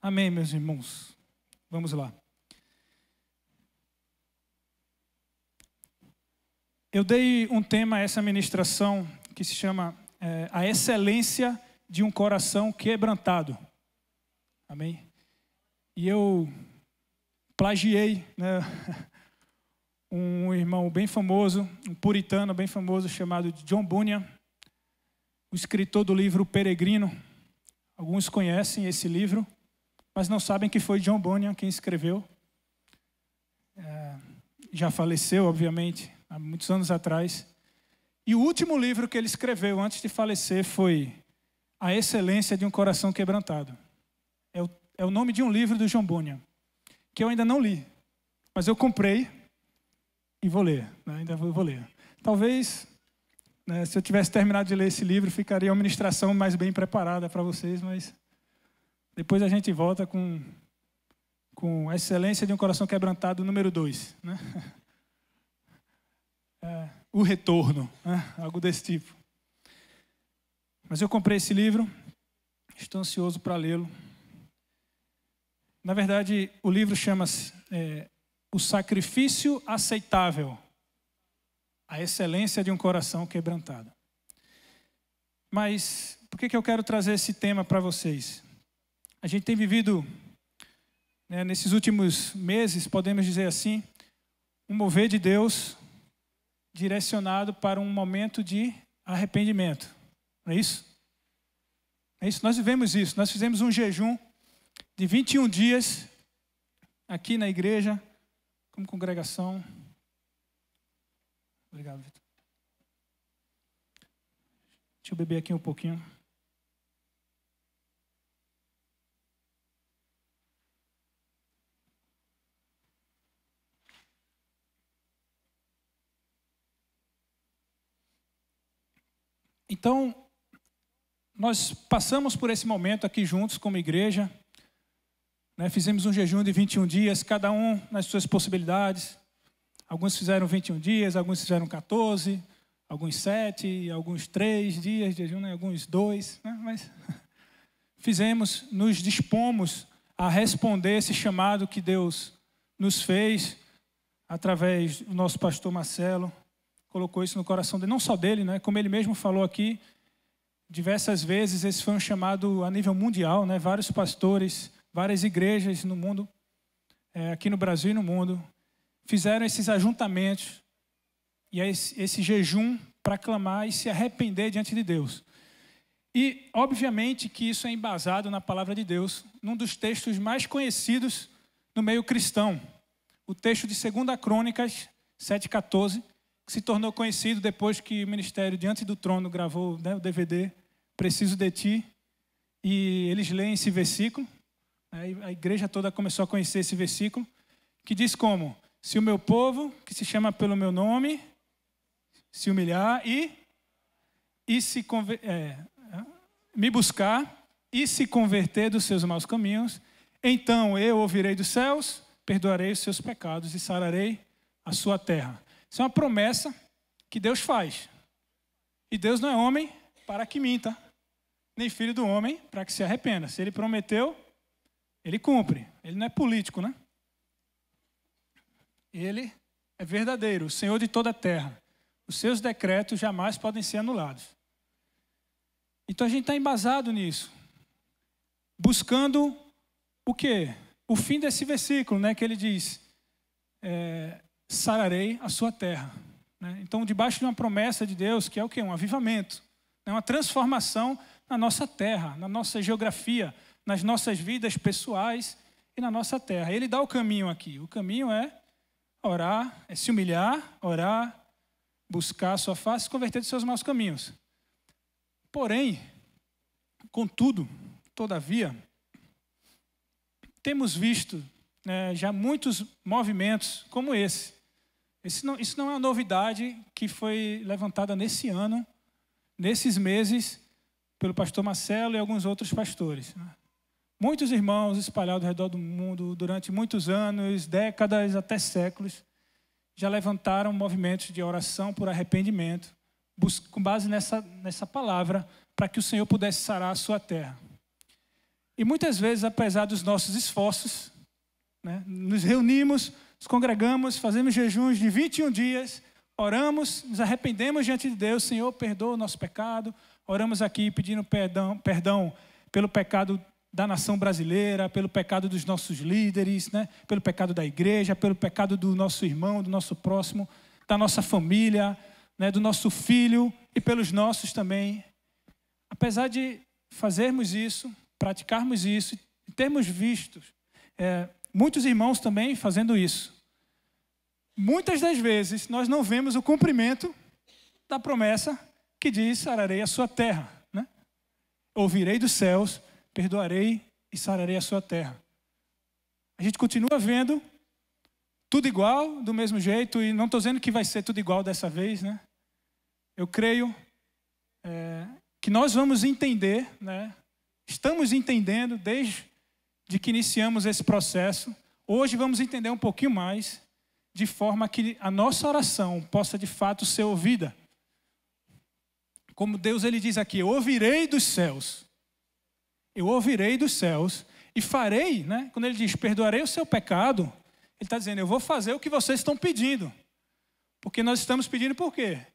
Amém, meus irmãos. Vamos lá. Eu dei um tema a essa ministração que se chama A Excelência de um Coração Quebrantado. Amém? E eu plagiei, né, um irmão bem famoso, um puritano bem famoso chamado John Bunyan, o escritor do livro Peregrino. Alguns conhecem esse livro, mas não sabem que foi John Bunyan quem escreveu. Já faleceu, obviamente, há muitos anos atrás. E o último livro que ele escreveu antes de falecer foi A Excelência de um Coração Quebrantado. É o nome de um livro do John Bunyan, que eu ainda não li, mas eu comprei e vou ler, né? Ainda vou ler. Talvez, né, se eu tivesse terminado de ler esse livro, ficaria uma ministração mais bem preparada para vocês, mas depois a gente volta com A Excelência de um Coração Quebrantado, número 2. Né? O Retorno, né? Algo desse tipo. Mas eu comprei esse livro, estou ansioso para lê-lo. Na verdade, o livro chama-se O Sacrifício Aceitável, a Excelência de um Coração Quebrantado. Mas por que eu quero trazer esse tema para vocês? A gente tem vivido, né, nesses últimos meses, podemos dizer assim, um mover de Deus direcionado para um momento de arrependimento. Não é isso? É isso, nós vivemos isso. Nós fizemos um jejum de 21 dias aqui na igreja, como congregação. Obrigado, Vitor. Deixa eu beber aqui um pouquinho. Então, nós passamos por esse momento aqui juntos como igreja, né? Fizemos um jejum de 21 dias, cada um nas suas possibilidades. Alguns fizeram 21 dias, alguns fizeram 14, alguns 7, alguns 3 dias de jejum, né? Alguns 2, né? Mas fizemos, nos dispomos a responder esse chamado que Deus nos fez através do nosso pastor Marcelo. Colocou isso no coração dele, não só dele, né? Como ele mesmo falou aqui, diversas vezes esse foi um chamado a nível mundial, né? Vários pastores, várias igrejas no mundo, aqui no Brasil e no mundo, fizeram esses ajuntamentos e esse jejum para clamar e se arrepender diante de Deus. E, obviamente, que isso é embasado na palavra de Deus, num dos textos mais conhecidos no meio cristão, o texto de 2 Crônicas 7,14, que se tornou conhecido depois que o Ministério Diante do Trono gravou, né, o DVD Preciso de Ti, e eles leem esse versículo. A igreja toda começou a conhecer esse versículo, que diz como: se o meu povo, que se chama pelo meu nome, se humilhar e se me buscar e se converter dos seus maus caminhos, então eu ouvirei dos céus, perdoarei os seus pecados e sararei a sua terra. Isso é uma promessa que Deus faz. E Deus não é homem para que minta, nem filho do homem para que se arrependa. Se ele prometeu, ele cumpre. Ele não é político, né? Ele é verdadeiro, o Senhor de toda a terra. Os seus decretos jamais podem ser anulados. Então a gente está embasado nisso. Buscando o quê? O fim desse versículo, né? Que ele diz, sararei a sua terra. Né? Então, debaixo de uma promessa de Deus, que é o quê? Um avivamento. É uma transformação na nossa terra, na nossa geografia, nas nossas vidas pessoais e na nossa terra. Ele dá o caminho aqui. O caminho é orar, é se humilhar, orar, buscar a sua face e converter dos seus maus caminhos. Porém, contudo, todavia, temos visto, né, já muitos movimentos como esse. Isso não é uma novidade que foi levantada nesse ano, nesses meses, pelo pastor Marcelo e alguns outros pastores. Muitos irmãos espalhados ao redor do mundo durante muitos anos, décadas, até séculos, já levantaram movimentos de oração por arrependimento, com base nessa palavra, para que o Senhor pudesse sarar a sua terra. E muitas vezes, apesar dos nossos esforços, né, nos reunimos, nos congregamos, fazemos jejuns de 21 dias, oramos, nos arrependemos diante de Deus, Senhor, perdoa o nosso pecado. Oramos aqui pedindo perdão pelo pecado da nação brasileira, pelo pecado dos nossos líderes, né, pelo pecado da igreja, pelo pecado do nosso irmão, do nosso próximo, da nossa família, né, do nosso filho e pelos nossos também. Apesar de fazermos isso, praticarmos isso, e termos visto muitos irmãos também fazendo isso, muitas das vezes nós não vemos o cumprimento da promessa que diz: sararei a sua terra, né? Ouvirei dos céus, perdoarei e sararei a sua terra. A gente continua vendo tudo igual, do mesmo jeito, e não estou dizendo que vai ser tudo igual dessa vez, né? Eu creio que nós vamos entender, né? Estamos entendendo desde que iniciamos esse processo. Hoje vamos entender um pouquinho mais, de forma que a nossa oração possa de fato ser ouvida. Como Deus ele diz aqui: eu ouvirei dos céus. Eu ouvirei dos céus e farei, né? Quando ele diz perdoarei o seu pecado, ele está dizendo: eu vou fazer o que vocês estão pedindo. Porque nós estamos pedindo por quê?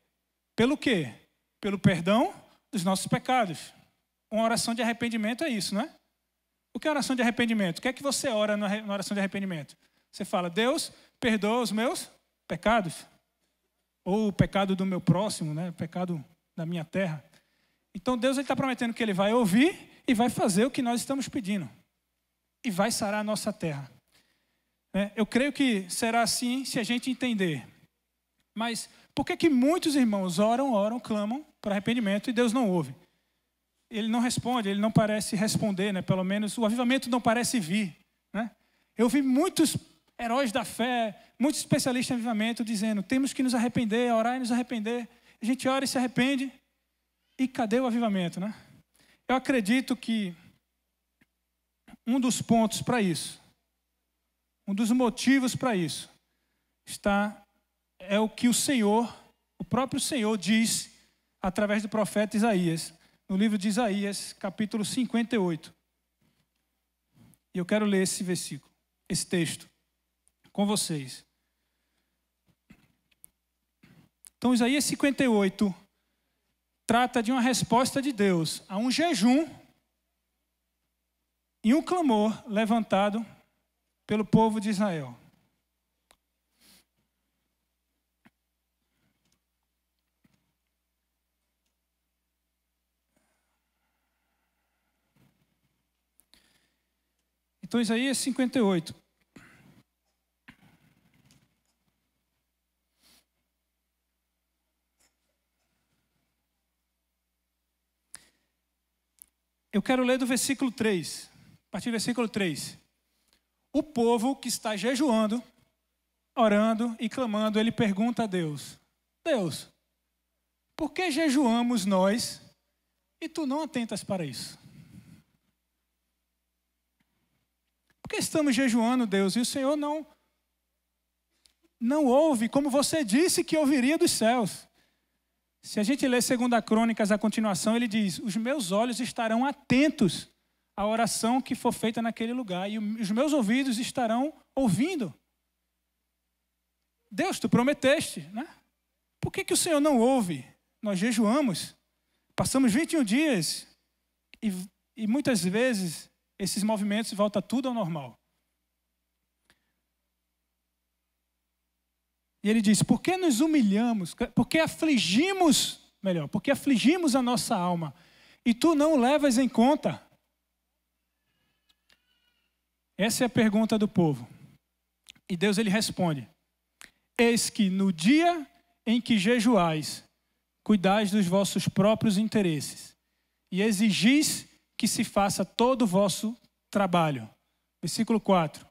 Pelo quê? Pelo perdão dos nossos pecados. Uma oração de arrependimento é isso, não é? O que é oração de arrependimento? O que é que você ora na oração de arrependimento? Você fala: Deus, perdoa os meus pecados. Ou o pecado do meu próximo, né? O pecado da minha terra. Então Deus está prometendo que Ele vai ouvir e vai fazer o que nós estamos pedindo. E vai sarar a nossa terra. Eu creio que será assim se a gente entender. Mas por que muitos irmãos oram, clamam para arrependimento e Deus não ouve? Ele não responde, ele não parece responder, né? Pelo menos o avivamento não parece vir, né? Eu vi muitos heróis da fé, muitos especialistas em avivamento dizendo: temos que nos arrepender, orar e nos arrepender. A gente ora e se arrepende. E cadê o avivamento, né? Eu acredito que um dos pontos para isso, um dos motivos para isso, é o que o próprio Senhor diz através do profeta Isaías, no livro de Isaías, capítulo 58. E eu quero ler esse versículo, esse texto, com vocês. Então, Isaías 58 trata de uma resposta de Deus a um jejum e um clamor levantado pelo povo de Israel. Então, Isaías 58. Eu quero ler do versículo 3. A partir do versículo 3. O povo que está jejuando, orando e clamando, ele pergunta a Deus: Deus, por que jejuamos nós e tu não atentas para isso? Por que estamos jejuando, Deus, e o Senhor não ouve, como você disse que ouviria dos céus? Se a gente ler 2 Crônicas, a continuação, ele diz: os meus olhos estarão atentos à oração que for feita naquele lugar, e os meus ouvidos estarão ouvindo. Deus, tu prometeste, né? Por que o Senhor não ouve? Nós jejuamos, passamos 21 dias, e muitas vezes esses movimentos voltam tudo ao normal. E ele diz: por que nos humilhamos? Porque afligimos a nossa alma, e tu não levas em conta? Essa é a pergunta do povo. E Deus ele responde: eis que no dia em que jejuais, cuidais dos vossos próprios interesses, e exigis que se faça todo o vosso trabalho. Versículo 4.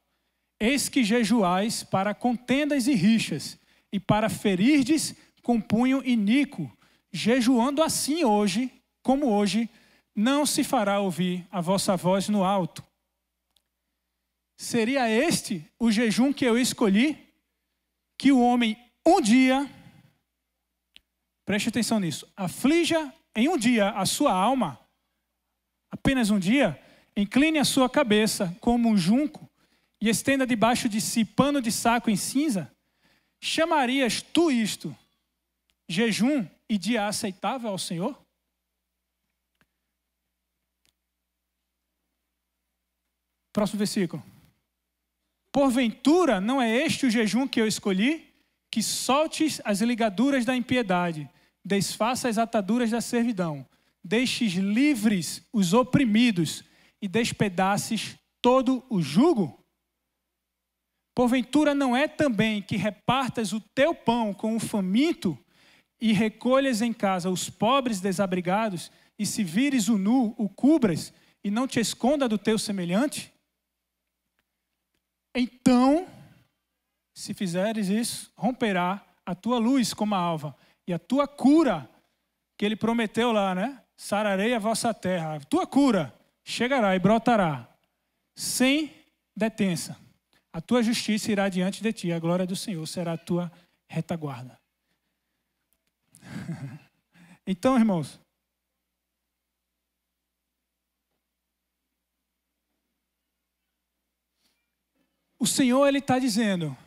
Eis que jejuais para contendas e rixas, e para ferirdes com punho iníquo, jejuando assim hoje, como hoje, não se fará ouvir a vossa voz no alto. Seria este o jejum que eu escolhi? Que o homem um dia, preste atenção nisso, aflija em um dia a sua alma, apenas um dia, incline a sua cabeça como um junco e estenda debaixo de si pano de saco em cinza, chamarias tu isto jejum e dia aceitável ao Senhor? Próximo versículo. Porventura não é este o jejum que eu escolhi? Que soltes as ligaduras da impiedade, desfaça as ataduras da servidão, deixes livres os oprimidos e despedaces todo o jugo? Porventura não é também que repartas o teu pão com o faminto e recolhas em casa os pobres desabrigados, e se vires o nu, o cubras, e não te esconda do teu semelhante? Então, se fizeres isso, romperá a tua luz como a alva, e a tua cura, que ele prometeu lá, né? Sararei a vossa terra. A tua cura chegará e brotará, sem detença. A tua justiça irá diante de ti, a glória do Senhor será a tua retaguarda. Então, irmãos, o Senhor, Ele está dizendo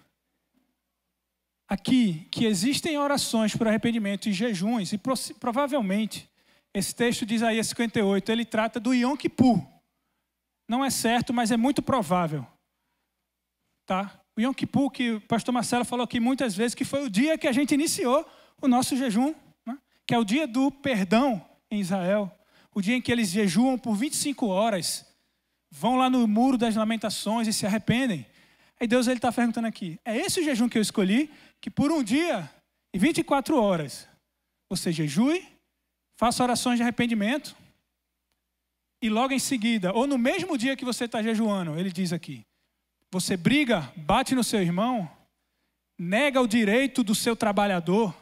aqui que existem orações por arrependimento e jejuns, e provavelmente esse texto de Isaías 58, ele trata do Yom Kippur. Não é certo, mas é muito provável. Tá? O Yom Kippur, que o pastor Marcelo falou aqui muitas vezes, que foi o dia que a gente iniciou o nosso jejum, né? Que é o dia do perdão em Israel, o dia em que eles jejuam por 25 horas, vão lá no muro das lamentações e se arrependem. Aí Deus está perguntando aqui, é esse o jejum que eu escolhi? Que por um dia e 24 horas você jejue, faça orações de arrependimento, e logo em seguida, ou no mesmo dia que você está jejuando, ele diz aqui, você briga, bate no seu irmão, nega o direito do seu trabalhador,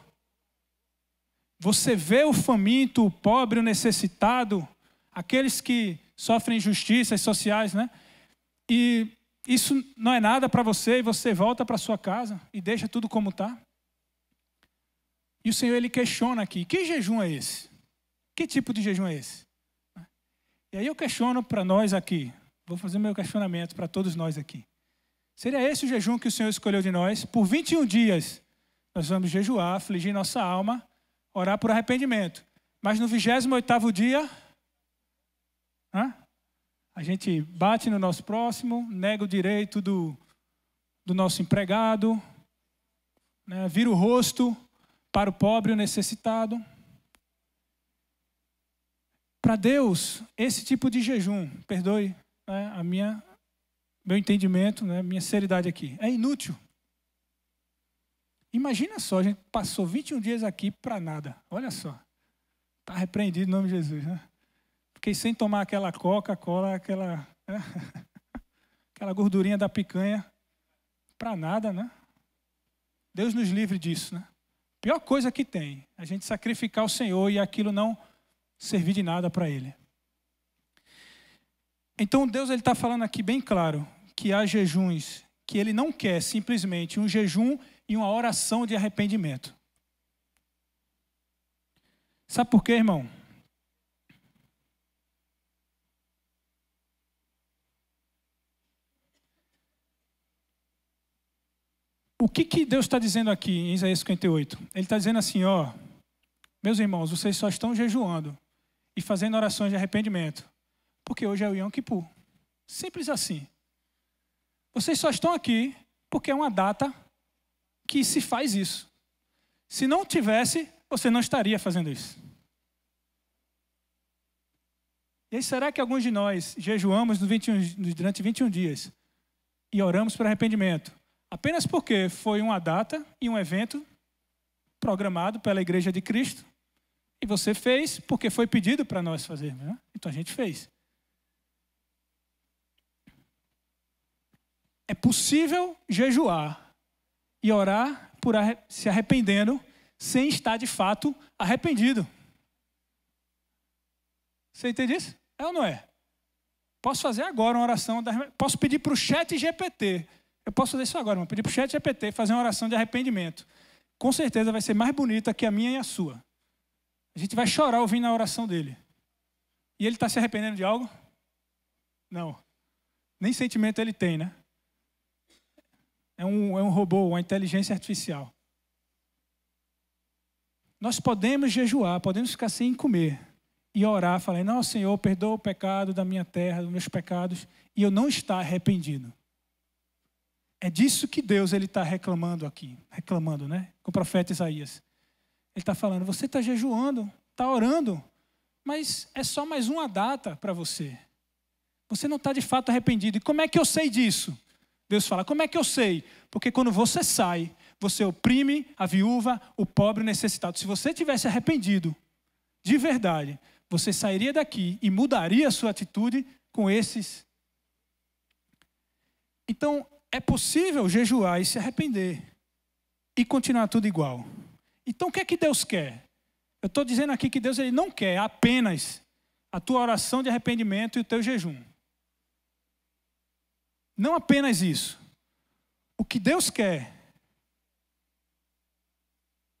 você vê o faminto, o pobre, o necessitado, aqueles que sofrem injustiças sociais, né? E isso não é nada para você, e você volta para sua casa e deixa tudo como está. E o Senhor, Ele questiona aqui, que jejum é esse? Que tipo de jejum é esse? E aí eu questiono para nós aqui, vou fazer meu questionamento para todos nós aqui. Seria esse o jejum que o Senhor escolheu de nós? Por 21 dias nós vamos jejuar, afligir nossa alma, orar por arrependimento. Mas no 28º dia, a gente bate no nosso próximo, nega o direito do nosso empregado, né, vira o rosto para o pobre e o necessitado. Para Deus, esse tipo de jejum, perdoe, né, meu entendimento, né, minha seriedade aqui, é inútil. Imagina só, a gente passou 21 dias aqui para nada. Olha só. Está repreendido em nome de Jesus, né? Fiquei sem tomar aquela Coca-Cola, aquela gordurinha da picanha. Para nada, né? Deus nos livre disso, né? Pior coisa que tem, a gente sacrificar o Senhor e aquilo não servir de nada para Ele. Então Deus está falando aqui bem claro que há jejuns que Ele não quer simplesmente um jejum e uma oração de arrependimento. Sabe por quê, irmão? O que Deus está dizendo aqui em Isaías 58? Ele está dizendo assim, ó, meus irmãos, vocês só estão jejuando e fazendo orações de arrependimento, porque hoje é o Yom Kippur. Simples assim. Vocês só estão aqui porque é uma data que se faz isso. Se não tivesse, você não estaria fazendo isso. E aí, será que alguns de nós jejuamos durante 21 dias e oramos por arrependimento? Apenas porque foi uma data e um evento programado pela Igreja de Cristo e você fez porque foi pedido para nós fazermos, né? Então a gente fez. É possível jejuar e orar se arrependendo sem estar de fato arrependido. Você entende isso? É ou não é? Posso fazer agora uma oração, posso pedir para o chat GPT. Eu posso fazer isso agora, pedir para o chat GPT fazer uma oração de arrependimento. Com certeza vai ser mais bonita que a minha e a sua. A gente vai chorar ouvindo a oração dele. E ele está se arrependendo de algo? Não. Nem sentimento ele tem, né? É um robô, uma inteligência artificial. Nós podemos jejuar, podemos ficar sem comer e orar, falar, não, Senhor, perdoa o pecado da minha terra, dos meus pecados, e eu não estar arrependido. É disso que Deus está reclamando aqui, né? Com o profeta Isaías. Ele está falando, você está jejuando, está orando, mas é só mais uma data para você. Você não está de fato arrependido. E como é que eu sei disso? Deus fala, como é que eu sei? Porque quando você sai, você oprime a viúva, o pobre, o necessitado. Se você tivesse arrependido, de verdade, você sairia daqui e mudaria a sua atitude com esses. Então, é possível jejuar e se arrepender e continuar tudo igual. Então, o que é que Deus quer? Eu estou dizendo aqui que Deus ele não quer apenas a tua oração de arrependimento e o teu jejum. Não apenas isso. O que Deus quer?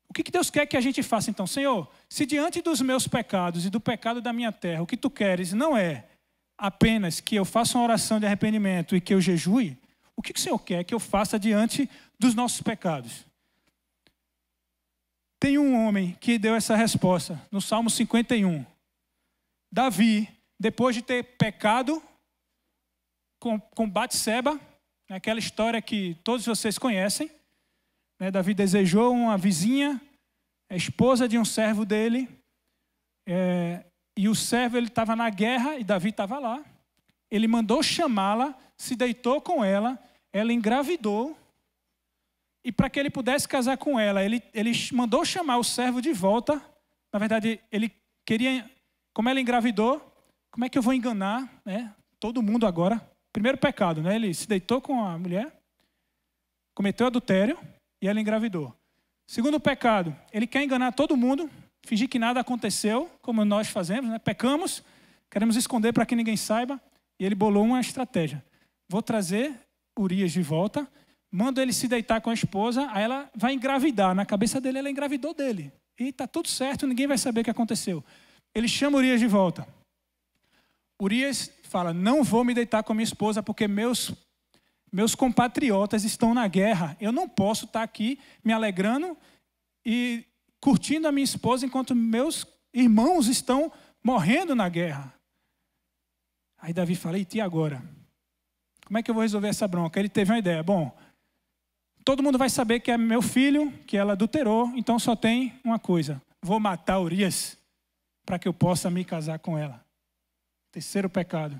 O que Deus quer que a gente faça então? Senhor, se diante dos meus pecados e do pecado da minha terra, o que tu queres não é apenas que eu faça uma oração de arrependimento e que eu jejue, o que o Senhor quer que eu faça diante dos nossos pecados? Tem um homem que deu essa resposta no Salmo 51. Davi, depois de ter pecado com Batseba, aquela história que todos vocês conhecem, né? Davi desejou uma vizinha, a esposa de um servo dele, e o servo estava na guerra e Davi estava lá. Ele mandou chamá-la, se deitou com ela engravidou, e para que ele pudesse casar com ela, ele mandou chamar o servo de volta. Na verdade, ele queria, como ela engravidou, como é que eu vou enganar, né, todo mundo agora? Primeiro pecado, né? Ele se deitou com a mulher, cometeu adultério e ela engravidou. Segundo pecado, ele quer enganar todo mundo, fingir que nada aconteceu, como nós fazemos, né? Pecamos, queremos esconder para que ninguém saiba, e ele bolou uma estratégia. Vou trazer Urias de volta, mando ele se deitar com a esposa, aí ela vai engravidar. Na cabeça dele, ela engravidou dele. E está tudo certo, ninguém vai saber o que aconteceu. Ele chama Urias de volta. Urias fala, não vou me deitar com a minha esposa porque meus compatriotas estão na guerra. Eu não posso estar aqui me alegrando e curtindo a minha esposa enquanto meus irmãos estão morrendo na guerra. Aí Davi fala, e agora? Como é que eu vou resolver essa bronca? Ele teve uma ideia. Bom, todo mundo vai saber que é meu filho, que ela adulterou, então só tem uma coisa. Vou matar Urias para que eu possa me casar com ela. Terceiro pecado.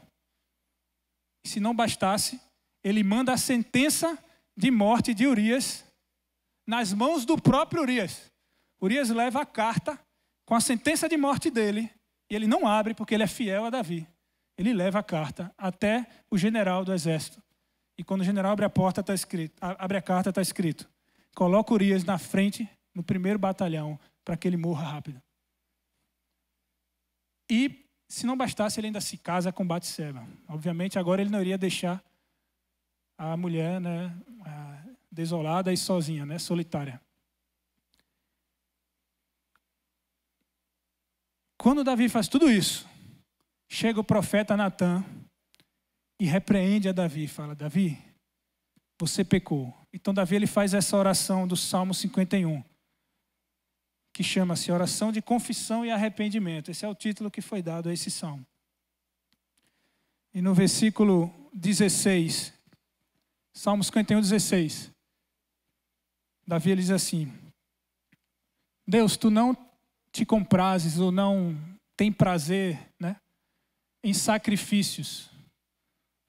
E se não bastasse, ele manda a sentença de morte de Urias nas mãos do próprio Urias. Urias leva a carta com a sentença de morte dele e ele não abre porque ele é fiel a Davi. Ele leva a carta até o general do exército. E quando o general abre a porta, está escrito, abre a carta, está escrito, coloca Urias na frente, no primeiro batalhão, para que ele morra rápido. E se não bastasse, ele ainda se casa com Batseba. Obviamente, agora ele não iria deixar a mulher, né, desolada e sozinha, né, solitária. Quando Davi faz tudo isso, chega o profeta Natã e repreende a Davi e fala, Davi, você pecou. Então Davi ele faz essa oração do Salmo 51, que chama-se oração de confissão e arrependimento. Esse é o título que foi dado a esse salmo. E no versículo 16, Salmo 51, 16, Davi ele diz assim, Deus, tu não te comprases ou não tem prazer, né, em sacrifícios.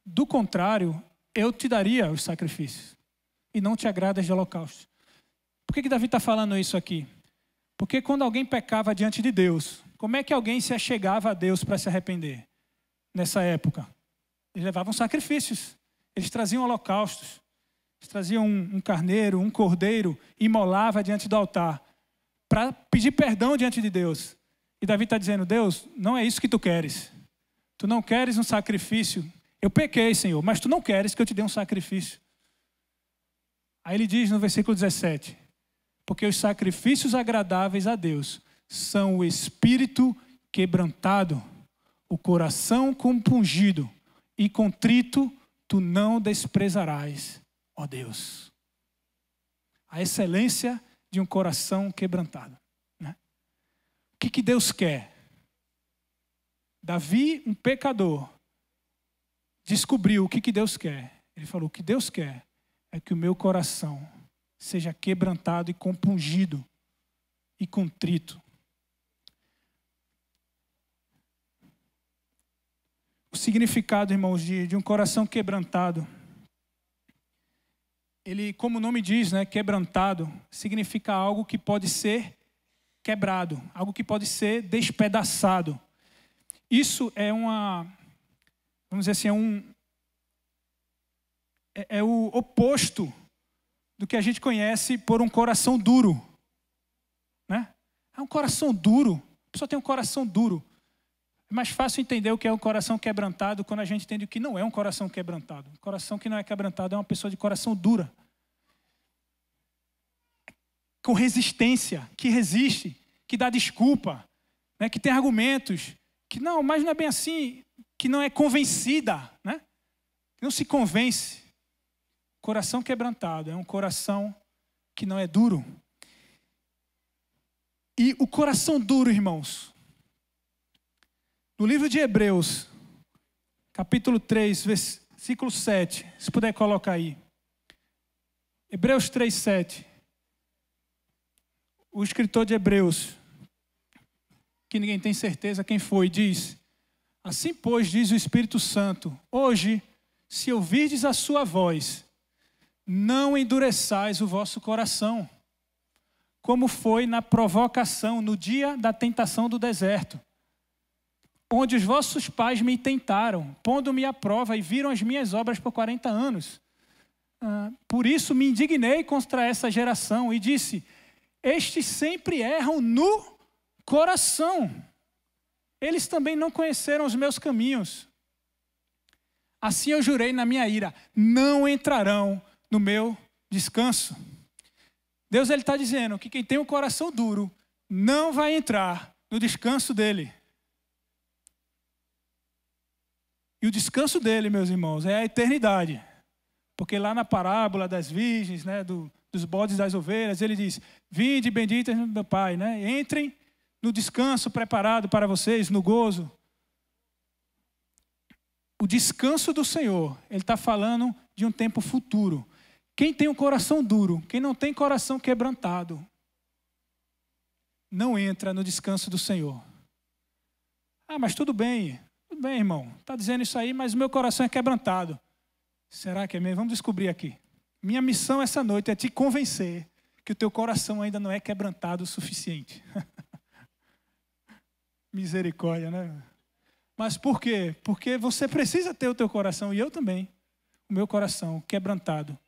Do contrário, eu te daria os sacrifícios e não te agradas de holocaustos. Por que Davi está falando isso aqui? Porque quando alguém pecava diante de Deus, como é que alguém se achegava a Deus para se arrepender? Nessa época, eles levavam sacrifícios, eles traziam holocaustos, eles traziam um carneiro, um cordeiro, imolava diante do altar, para pedir perdão diante de Deus. E Davi está dizendo, Deus, não é isso que tu queres. Tu não queres um sacrifício. Eu pequei, Senhor, mas tu não queres que eu te dê um sacrifício. Aí ele diz no versículo 17, porque os sacrifícios agradáveis a Deus são o espírito quebrantado, o coração compungido. e contrito tu não desprezarás, ó Deus. A excelência de um coração quebrantado, né? O que Deus quer? Davi, um pecador, descobriu o que Deus quer. Ele falou, o que Deus quer é que o meu coração seja quebrantado e compungido e contrito. O significado, irmãos, de um coração quebrantado, ele, como o nome diz, né, quebrantado, significa algo que pode ser quebrado, algo que pode ser despedaçado. Isso é vamos dizer assim, é o oposto do que a gente conhece por um coração duro, né? É um coração duro, a pessoa tem um coração duro. É mais fácil entender o que é um coração quebrantado quando a gente entende o que não é um coração quebrantado. Um coração que não é quebrantado é uma pessoa de coração dura, com resistência, que resiste, que dá desculpa, né? Que tem argumentos, que não, mas não é bem assim, que não é convencida, né? Não se convence. Coração quebrantado é um coração que não é duro. E o coração duro, irmãos, no livro de Hebreus, capítulo 3, versículo 7, se puder colocar aí. Hebreus 3, 7. O escritor de Hebreus, que ninguém tem certeza quem foi, diz: assim, pois, diz o Espírito Santo, hoje, se ouvirdes a sua voz, não endureçais o vosso coração, como foi na provocação, no dia da tentação do deserto, onde os vossos pais me tentaram, pondo-me à prova e viram as minhas obras por 40 anos. Por isso me indignei contra essa geração e disse: estes sempre erram no coração. Eles também não conheceram os meus caminhos. Assim eu jurei na minha ira, não entrarão no meu descanso. Deus está dizendo que quem tem um coração duro não vai entrar no descanso dele. E o descanso dele, meus irmãos, é a eternidade. Porque lá na parábola das virgens, né, dos bodes e das ovelhas, ele diz: vinde benditas do meu Pai, né? Entrem no descanso preparado para vocês, no gozo. O descanso do Senhor, ele está falando de um tempo futuro. Quem tem um coração duro, quem não tem coração quebrantado, não entra no descanso do Senhor. Mas tudo bem, irmão. Está dizendo isso aí, mas o meu coração é quebrantado. Será que é mesmo? Vamos descobrir aqui. Minha missão essa noite é te convencer que o teu coração ainda não é quebrantado o suficiente. Misericórdia, né? Mas por quê? Porque você precisa ter o teu coração, e eu também, o meu coração quebrantado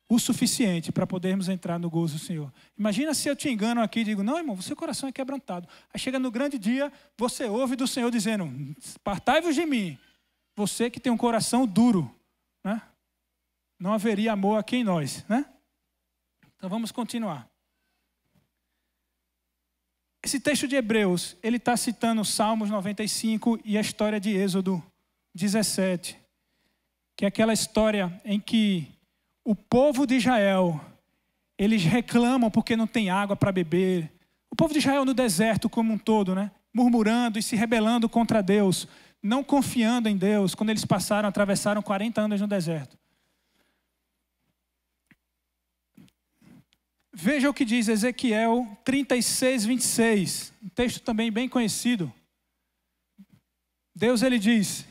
o suficiente para podermos entrar no gozo do Senhor. Imagina se eu te engano aqui e digo: não, irmão, seu coração é quebrantado. Aí chega no grande dia, você ouve do Senhor dizendo: apartai-vos de mim, você que tem um coração duro, né? Não haveria amor aqui em nós, né? Então vamos continuar. Esse texto de Hebreus, ele está citando Salmos 95 e a história de Êxodo 17, que é aquela história em que o povo de Israel, eles reclamam porque não tem água para beber. O povo de Israel no deserto como um todo, né? Murmurando e se rebelando contra Deus, não confiando em Deus, quando eles atravessaram 40 anos no deserto. Veja o que diz Ezequiel 36, 26, um texto também bem conhecido. Deus, ele diz: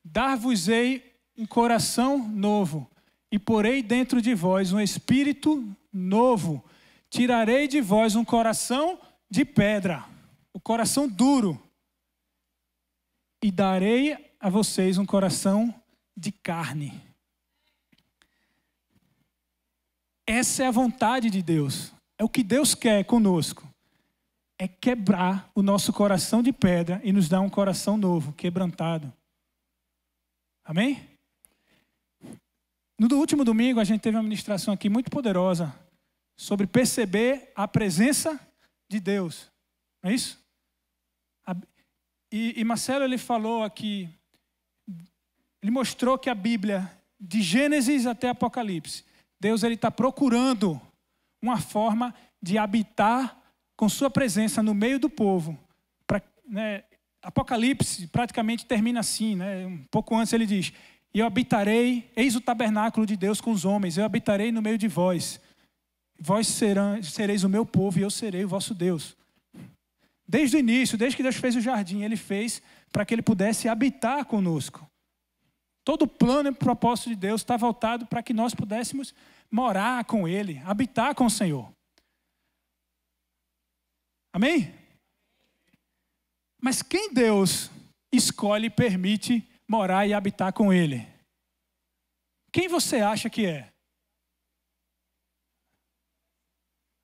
dar-vos-ei um coração novo, e porei dentro de vós um espírito novo. Tirarei de vós um coração de pedra, o coração duro, e darei a vocês um coração de carne. Essa é a vontade de Deus. É o que Deus quer conosco. É quebrar o nosso coração de pedra e nos dar um coração novo, quebrantado. Amém? No último domingo a gente teve uma ministração aqui muito poderosa sobre perceber a presença de Deus. Não é isso? E Marcelo, ele falou aqui Ele mostrou que a Bíblia, de Gênesis até Apocalipse, Deus está procurando uma forma de habitar com sua presença no meio do povo. Apocalipse praticamente termina assim, né? Um pouco antes ele diz: e eu habitarei, eis o tabernáculo de Deus com os homens, eu habitarei no meio de vós. Vós sereis o meu povo e eu serei o vosso Deus. Desde o início, desde que Deus fez o jardim, ele fez para que ele pudesse habitar conosco. Todo o plano e propósito de Deus está voltado para que nós pudéssemos morar com ele, habitar com o Senhor. Amém? Mas quem Deus escolhe e permite morar e habitar com ele? Quem você acha que é?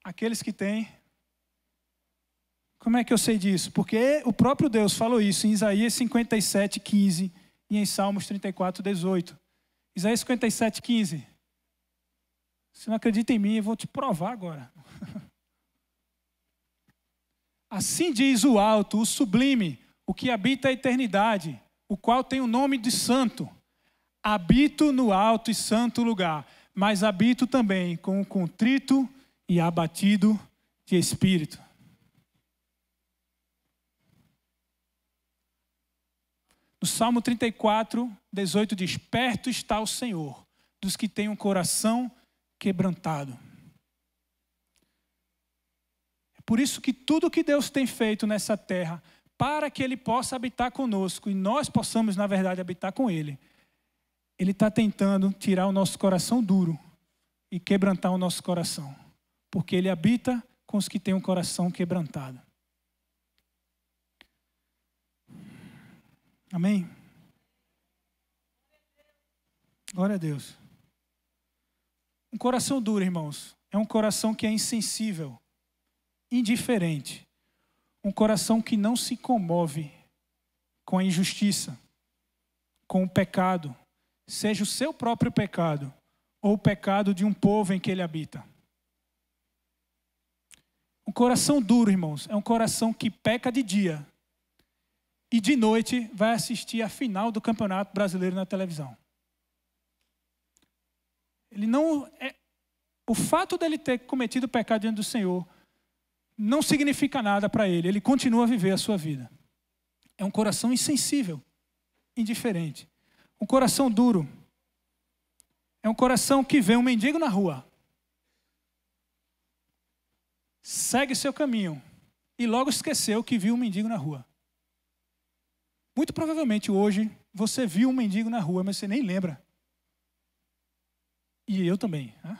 Aqueles que têm. Como é que eu sei disso? Porque o próprio Deus falou isso em Isaías 57, 15 e em Salmos 34, 18. Isaías 57, 15. Se não acredita em mim, eu vou te provar agora. Assim diz o alto, o sublime, o que habita a eternidade, o qual tem o nome de santo. Habito no alto e santo lugar, mas habito também com o contrito e abatido de espírito. No Salmo 34, 18 diz: perto está o Senhor dos que têm um coração quebrantado. É por isso que tudo que Deus tem feito nessa terra, para que Ele possa habitar conosco, e nós possamos, na verdade, habitar com Ele, Ele está tentando tirar o nosso coração duro e quebrantar o nosso coração. Porque Ele habita com os que têm um coração quebrantado. Amém? Glória a Deus. Um coração duro, irmãos, é um coração que é insensível, indiferente. Um coração que não se comove com a injustiça, com o pecado, seja o seu próprio pecado ou o pecado de um povo em que ele habita. Um coração duro, irmãos, é um coração que peca de dia e de noite vai assistir a final do Campeonato Brasileiro na televisão. O fato dele ter cometido pecado diante do Senhor não significa nada para ele. Ele continua a viver a sua vida. É um coração insensível, indiferente. Um coração duro é um coração que vê um mendigo na rua, segue seu caminho e logo esqueceu que viu um mendigo na rua. Muito provavelmente hoje você viu um mendigo na rua, mas você nem lembra. E eu também. Né?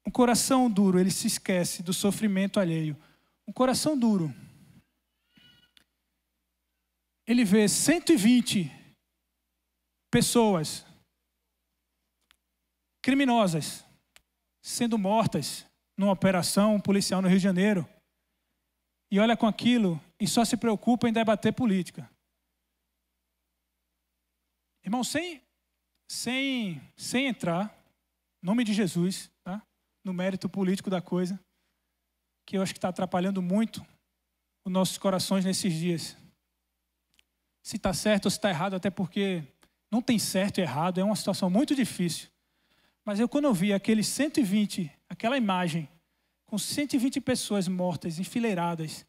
Um coração duro, ele se esquece do sofrimento alheio. Um coração duro, ele vê 120 pessoas criminosas sendo mortas numa operação policial no Rio de Janeiro. E olha com aquilo e só se preocupa em debater política. Irmão, sem entrar, em nome de Jesus, tá? No mérito político da coisa, que eu acho que está atrapalhando muito os nossos corações nesses dias. Se está certo ou se está errado, até porque não tem certo e errado, é uma situação muito difícil. Mas quando eu vi aqueles 120, aquela imagem, com 120 pessoas mortas, enfileiradas,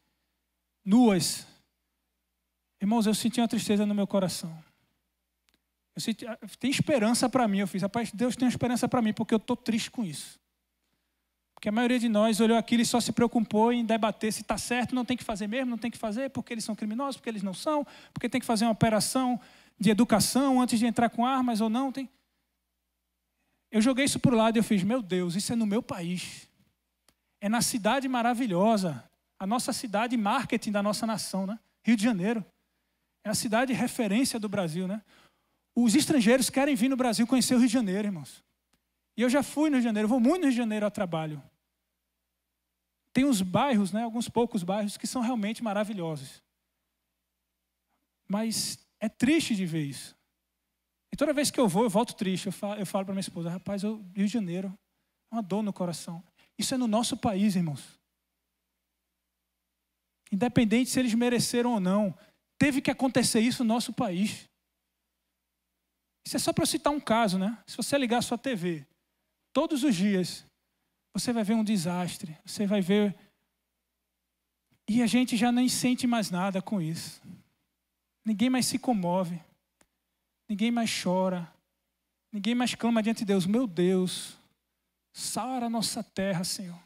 nuas, irmãos, eu senti uma tristeza no meu coração. Eu senti, tem esperança para mim. Eu fiz, rapaz, Deus tem esperança para mim, porque eu estou triste com isso. Porque a maioria de nós olhou aquilo e só se preocupou em debater se está certo, não tem que fazer mesmo, não tem que fazer, porque eles são criminosos, porque eles não são, porque tem que fazer uma operação de educação antes de entrar com armas ou não. Eu joguei isso para o lado e eu fiz, meu Deus, isso é no meu país. É na cidade maravilhosa, a nossa cidade marketing da nossa nação, né? Rio de Janeiro. É a cidade referência do Brasil, né? Os estrangeiros querem vir no Brasil conhecer o Rio de Janeiro, irmãos. E eu já fui no Rio de Janeiro, vou muito no Rio de Janeiro a trabalho. Tem uns bairros, né, alguns poucos bairros, que são realmente maravilhosos. Mas é triste de ver isso. E toda vez que eu vou, eu volto triste. Eu falo para minha esposa, rapaz, Rio de Janeiro, é uma dor no coração. Isso é no nosso país, irmãos. independente se eles mereceram ou não. Teve que acontecer isso no nosso país. Isso é só para eu citar um caso, né? Se você ligar a sua TV, todos os dias, você vai ver um desastre, você vai ver... E a gente já nem sente mais nada com isso. Ninguém mais se comove, ninguém mais chora, ninguém mais clama diante de Deus. Meu Deus, sara a nossa terra, Senhor.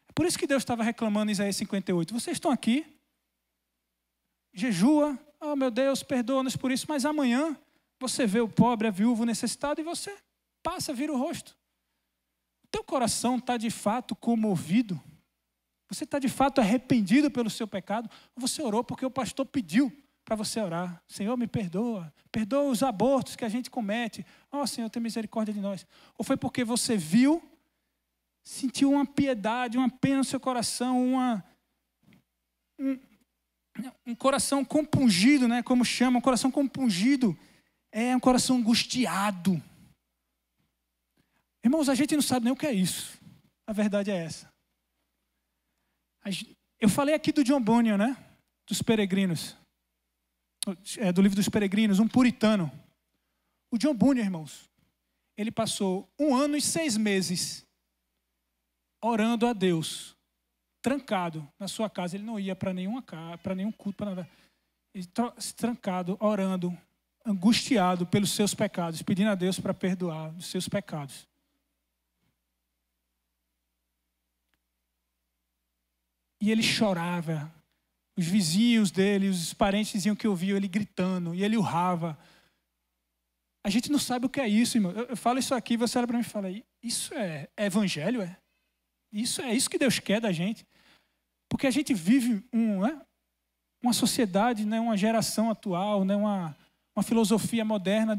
É por isso que Deus estava reclamando em Isaías 58. Vocês estão aqui, jejua, oh meu Deus, perdoa-nos por isso, mas amanhã você vê o pobre, a viúva, o necessitado e você passa, vira o rosto. O teu coração está de fato comovido? Você está de fato arrependido pelo seu pecado? Ou você orou porque o pastor pediu para você orar? Senhor, me perdoa. Perdoa os abortos que a gente comete. Oh, Senhor, tenha misericórdia de nós. Ou foi porque você viu, sentiu uma piedade, uma pena no seu coração, um coração compungido, né? Como chama, um coração compungido. É um coração angustiado. Irmãos, a gente não sabe nem o que é isso. A verdade é essa. Eu falei aqui do John Bunyan, né? Dos peregrinos. Do livro dos peregrinos, um puritano. O John Bunyan, irmãos, ele passou 1 ano e 6 meses orando a Deus, trancado na sua casa. Ele não ia para nenhum culto, para nada. Ele trancado, orando, angustiado pelos seus pecados, pedindo a Deus para perdoar os seus pecados. E ele chorava. Os vizinhos dele, os parentes diziam que ouviam ele gritando, e ele urrava. A gente não sabe o que é isso, irmão. Eu falo isso aqui, você olha para mim e fala, isso é evangelho? Isso é isso que Deus quer da gente? Porque a gente vive uma sociedade, né, uma geração atual, né, uma filosofia moderna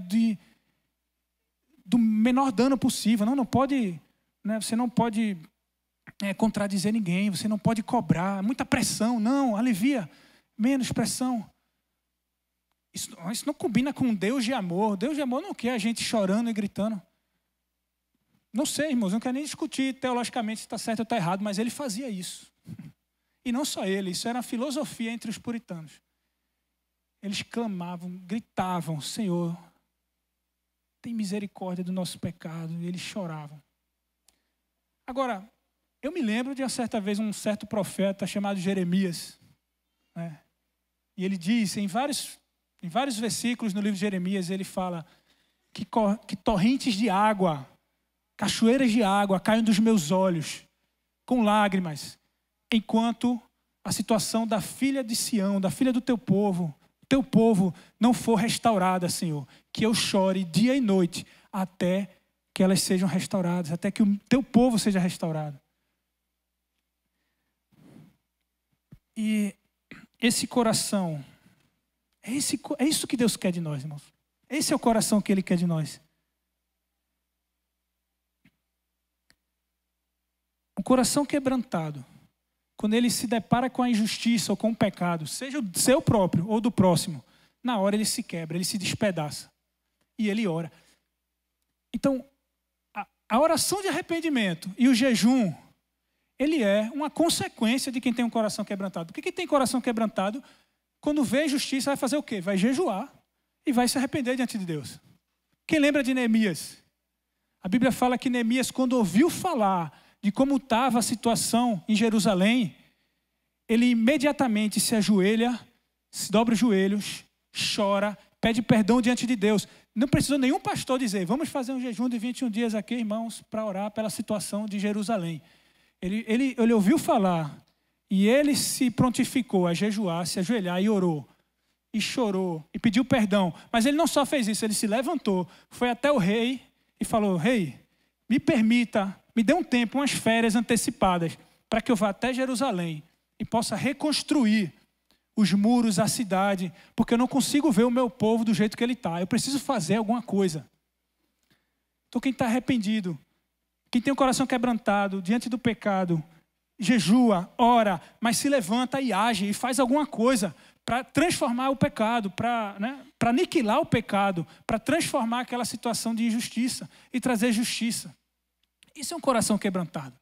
do menor dano possível. Não pode, né, você não pode contradizer ninguém, você não pode cobrar, muita pressão, não, alivia, menos pressão. Isso não combina com Deus de amor. Deus de amor não quer a gente chorando e gritando. Não sei, irmãos, não quero nem discutir teologicamente se está certo ou está errado, mas ele fazia isso. E não só ele, isso era a filosofia entre os puritanos. Eles clamavam, gritavam, Senhor, tem misericórdia do nosso pecado, e eles choravam. Agora, eu me lembro de uma certa vez um certo profeta chamado Jeremias, né? E ele diz, em vários versículos no livro de Jeremias, ele fala que torrentes de água, cachoeiras de água caem dos meus olhos, com lágrimas, enquanto a situação da filha de Sião, da filha do teu povo não for restaurada, Senhor. Que eu chore dia e noite até que elas sejam restauradas, até que o teu povo seja restaurado. E esse coração, é isso que Deus quer de nós, irmãos. Esse é o coração que Ele quer de nós. O coração quebrantado, quando ele se depara com a injustiça ou com o pecado, seja o seu próprio ou do próximo, na hora ele se quebra, ele se despedaça. E ele ora. Então, a oração de arrependimento e o jejum, ele é uma consequência de quem tem um coração quebrantado. Porque quem tem coração quebrantado, quando vê a injustiça, vai fazer o quê? Vai jejuar e vai se arrepender diante de Deus. Quem lembra de Neemias? A Bíblia fala que Neemias, quando ouviu falar de como estava a situação em Jerusalém, ele imediatamente se ajoelha, se dobra os joelhos, chora, pede perdão diante de Deus. Não precisou nenhum pastor dizer, vamos fazer um jejum de 21 dias aqui, irmãos, para orar pela situação de Jerusalém. Ele ouviu falar e ele se prontificou a jejuar, se ajoelhar e orou. E chorou e pediu perdão. Mas ele não só fez isso, ele se levantou, foi até o rei e falou, rei, me permita, me dê um tempo, umas férias antecipadas, para que eu vá até Jerusalém e possa reconstruir os muros, a cidade, porque eu não consigo ver o meu povo do jeito que ele está. Eu preciso fazer alguma coisa. Então quem está arrependido, quem tem o coração quebrantado diante do pecado, jejua, ora, mas se levanta e age e faz alguma coisa para transformar o pecado, para aniquilar o pecado, para transformar aquela situação de injustiça e trazer justiça. Isso é um coração quebrantado.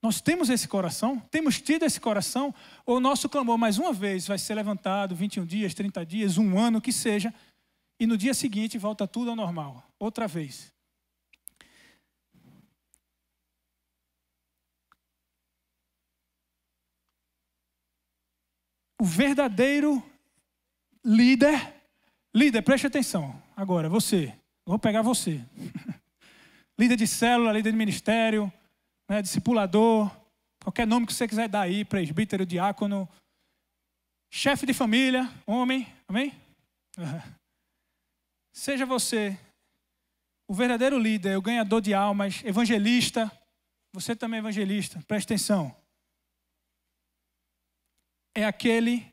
Nós temos esse coração? Temos tido esse coração? Ou o nosso clamor, mais uma vez, vai ser levantado 21 dias, 30 dias, um ano, que seja, e no dia seguinte volta tudo ao normal, outra vez. O verdadeiro líder, preste atenção, agora, você, vou pegar você. Líder de célula, líder de ministério, né, discipulador, qualquer nome que você quiser dar aí, presbítero, diácono, chefe de família, homem, amém? Seja você o verdadeiro líder, o ganhador de almas, evangelista, você também é evangelista, preste atenção. É aquele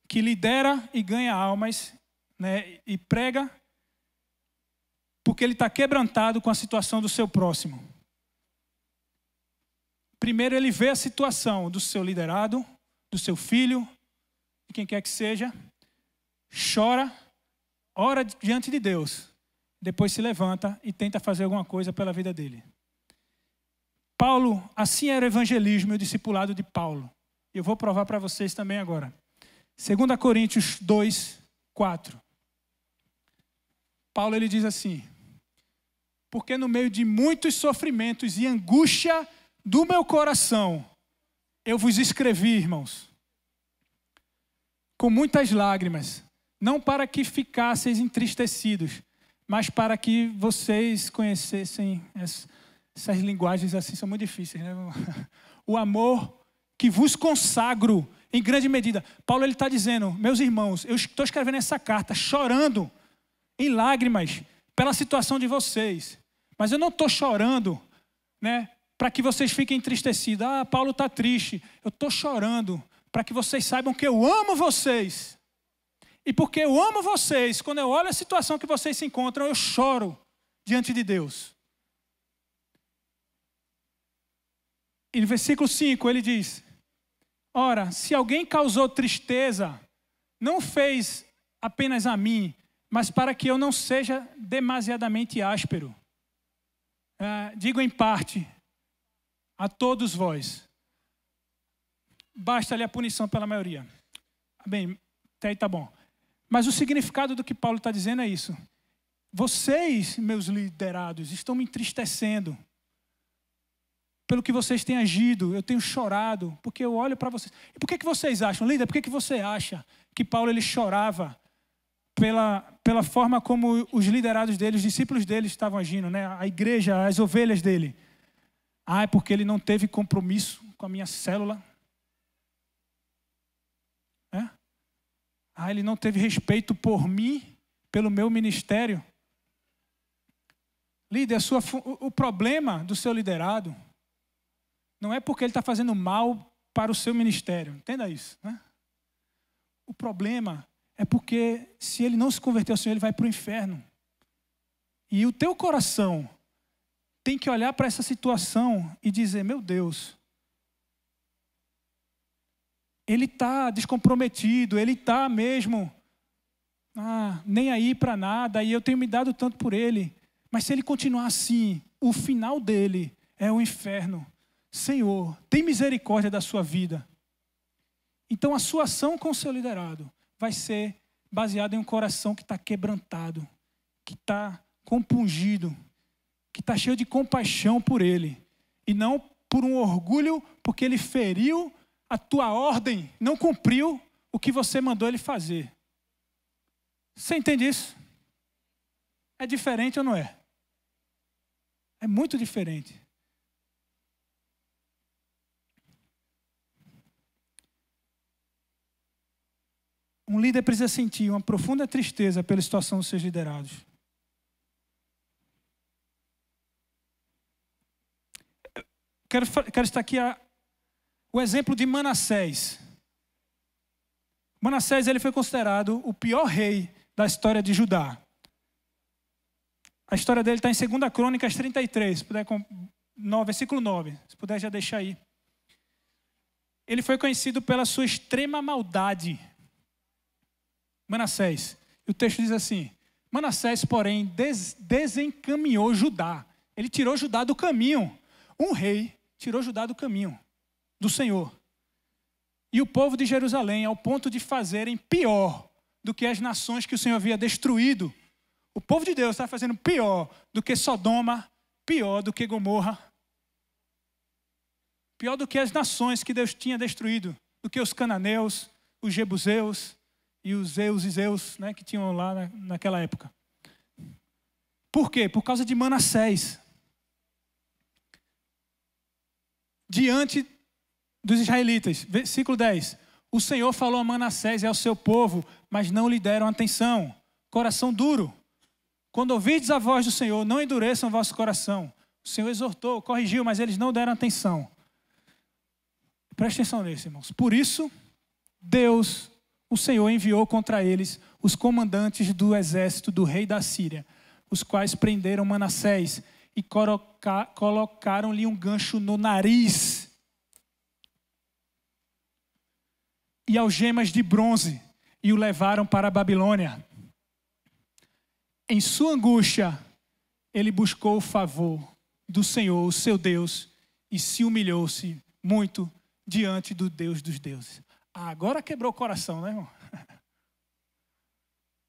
que lidera e ganha almas, né, e prega, porque ele está quebrantado com a situação do seu próximo. Primeiro ele vê a situação do seu liderado, do seu filho, de quem quer que seja, chora, ora diante de Deus, depois se levanta e tenta fazer alguma coisa pela vida dele. Paulo, assim era o evangelismo e o discipulado de Paulo. Eu vou provar para vocês também agora. 2 Coríntios 2, 4. Paulo ele diz assim: porque no meio de muitos sofrimentos e angústia do meu coração, eu vos escrevi, irmãos, com muitas lágrimas, não para que ficasseis entristecidos, mas para que vocês conhecessem essas linguagens assim, são muito difíceis, né? O amor que vos consagro em grande medida. Paulo ele está dizendo, meus irmãos, eu estou escrevendo essa carta chorando em lágrimas pela situação de vocês, mas eu não estou chorando, né, para que vocês fiquem entristecidos. Ah, Paulo está triste. Eu estou chorando para que vocês saibam que eu amo vocês. E porque eu amo vocês, quando eu olho a situação que vocês se encontram, eu choro diante de Deus. E no versículo 5 ele diz: ora, se alguém causou tristeza, não fez apenas a mim, mas para que eu não seja demasiadamente áspero. Digo em parte a todos vós. Basta-lhe a punição pela maioria. Bem, até aí tá bom. Mas o significado do que Paulo está dizendo é isso. Vocês, meus liderados, estão me entristecendo pelo que vocês têm agido. Eu tenho chorado, porque eu olho para vocês. E por que vocês acham, líder, por que você acha que Paulo ele chorava pela forma como os liderados dele, os discípulos dele estavam agindo, né? A igreja, as ovelhas dele? Ah, é porque ele não teve compromisso com a minha célula. Ah, ele não teve respeito por mim, pelo meu ministério. Líder, o problema do seu liderado não é porque ele está fazendo mal para o seu ministério. Entenda isso, né? O problema é porque se ele não se converter ao Senhor, ele vai para o inferno. E o teu coração tem que olhar para essa situação e dizer, meu Deus, ele está descomprometido, ele está mesmo nem aí para nada, e eu tenho me dado tanto por ele. Mas se ele continuar assim, o final dele é o inferno. Senhor, tem misericórdia da sua vida. Então a sua ação com o seu liderado vai ser baseada em um coração que está quebrantado, que está compungido, que está cheio de compaixão por ele. E não por um orgulho, porque ele feriu a tua ordem, não cumpriu o que você mandou ele fazer. Você entende isso? É diferente ou não é? É muito diferente. Um líder precisa sentir uma profunda tristeza pela situação dos seus liderados. Quero estar aqui o exemplo de Manassés. Manassés ele foi considerado o pior rei da história de Judá. A história dele está em 2 Crônicas 33, se puder, versículo 9, se puder já deixar aí. Ele foi conhecido pela sua extrema maldade. Manassés. E o texto diz assim: Manassés, porém, desencaminhou Judá. Ele tirou Judá do caminho. Um rei tirou Judá do caminho do Senhor. E o povo de Jerusalém, ao ponto de fazerem pior do que as nações que o Senhor havia destruído. O povo de Deus está fazendo pior do que Sodoma, pior do que Gomorra, pior do que as nações que Deus tinha destruído, do que os cananeus, os jebuseus e os Zeus, né, que tinham lá naquela época. Por quê? Por causa de Manassés. Diante dos israelitas, versículo 10. O Senhor falou a Manassés e ao seu povo, mas não lhe deram atenção. Coração duro. Quando ouvirdes a voz do Senhor, não endureçam o vosso coração. O Senhor exortou, corrigiu, mas eles não deram atenção. Preste atenção nisso, irmãos. Por isso, Deus, o Senhor, enviou contra eles os comandantes do exército do rei da Síria, os quais prenderam Manassés e colocaram-lhe um gancho no nariz e algemas de bronze e o levaram para a Babilônia. Em sua angústia, ele buscou o favor do Senhor, o seu Deus, e se humilhou-se muito diante do Deus dos deuses. Agora quebrou o coração, né, irmão?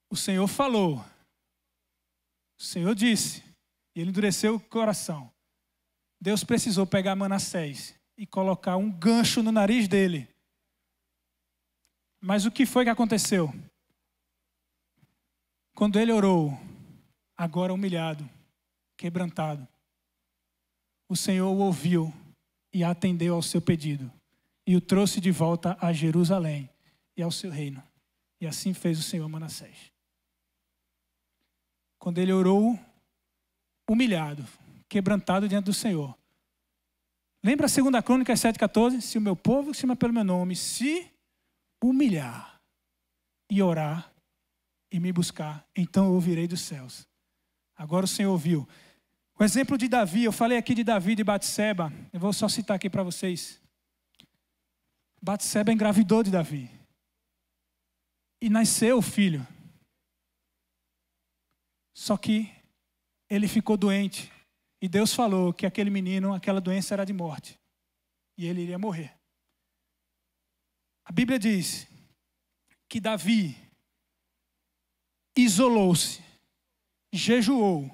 O Senhor falou, o Senhor disse, e ele endureceu o coração. Deus precisou pegar Manassés e colocar um gancho no nariz dele. Mas o que foi que aconteceu? Quando ele orou, agora humilhado, quebrantado, o Senhor o ouviu e atendeu ao seu pedido e o trouxe de volta a Jerusalém e ao seu reino. E assim fez o Senhor Manassés. Quando ele orou, humilhado, quebrantado diante do Senhor. Lembra a 2 Crônicas 7,14? Se o meu povo que se chama pelo meu nome se humilhar e orar e me buscar, então eu ouvirei dos céus. Agora o Senhor ouviu. O exemplo de Davi, eu falei aqui de Davi e de Batseba, eu vou só citar aqui para vocês. Batseba engravidou de Davi. E nasceu o filho. Só que ele ficou doente. E Deus falou que aquele menino, aquela doença era de morte. E ele iria morrer. A Bíblia diz que Davi isolou-se, jejuou,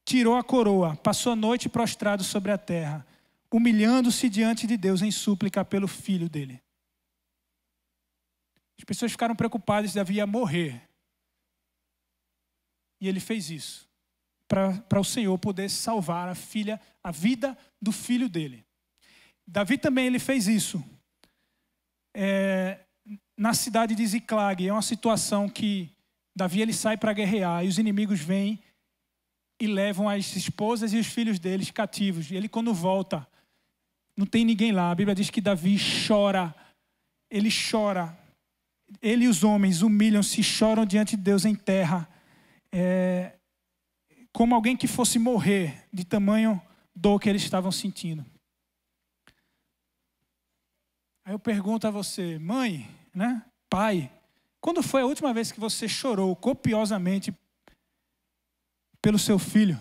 tirou a coroa, passou a noite prostrado sobre a terra, humilhando-se diante de Deus em súplica pelo filho dele. As pessoas ficaram preocupadas se Davi ia morrer. E ele fez isso para o Senhor poder salvar a vida do filho dele. Davi também ele fez isso na cidade de Ziclag. É uma situação que Davi ele sai para guerrear e os inimigos vêm e levam as esposas e os filhos deles cativos. E ele quando volta, não tem ninguém lá. A Bíblia diz que Davi chora. Ele chora. Ele e os homens humilham-se, choram diante de Deus em terra. Como alguém que fosse morrer de tamanho dor que eles estavam sentindo. Aí eu pergunto a você, mãe, né, pai, quando foi a última vez que você chorou copiosamente pelo seu filho?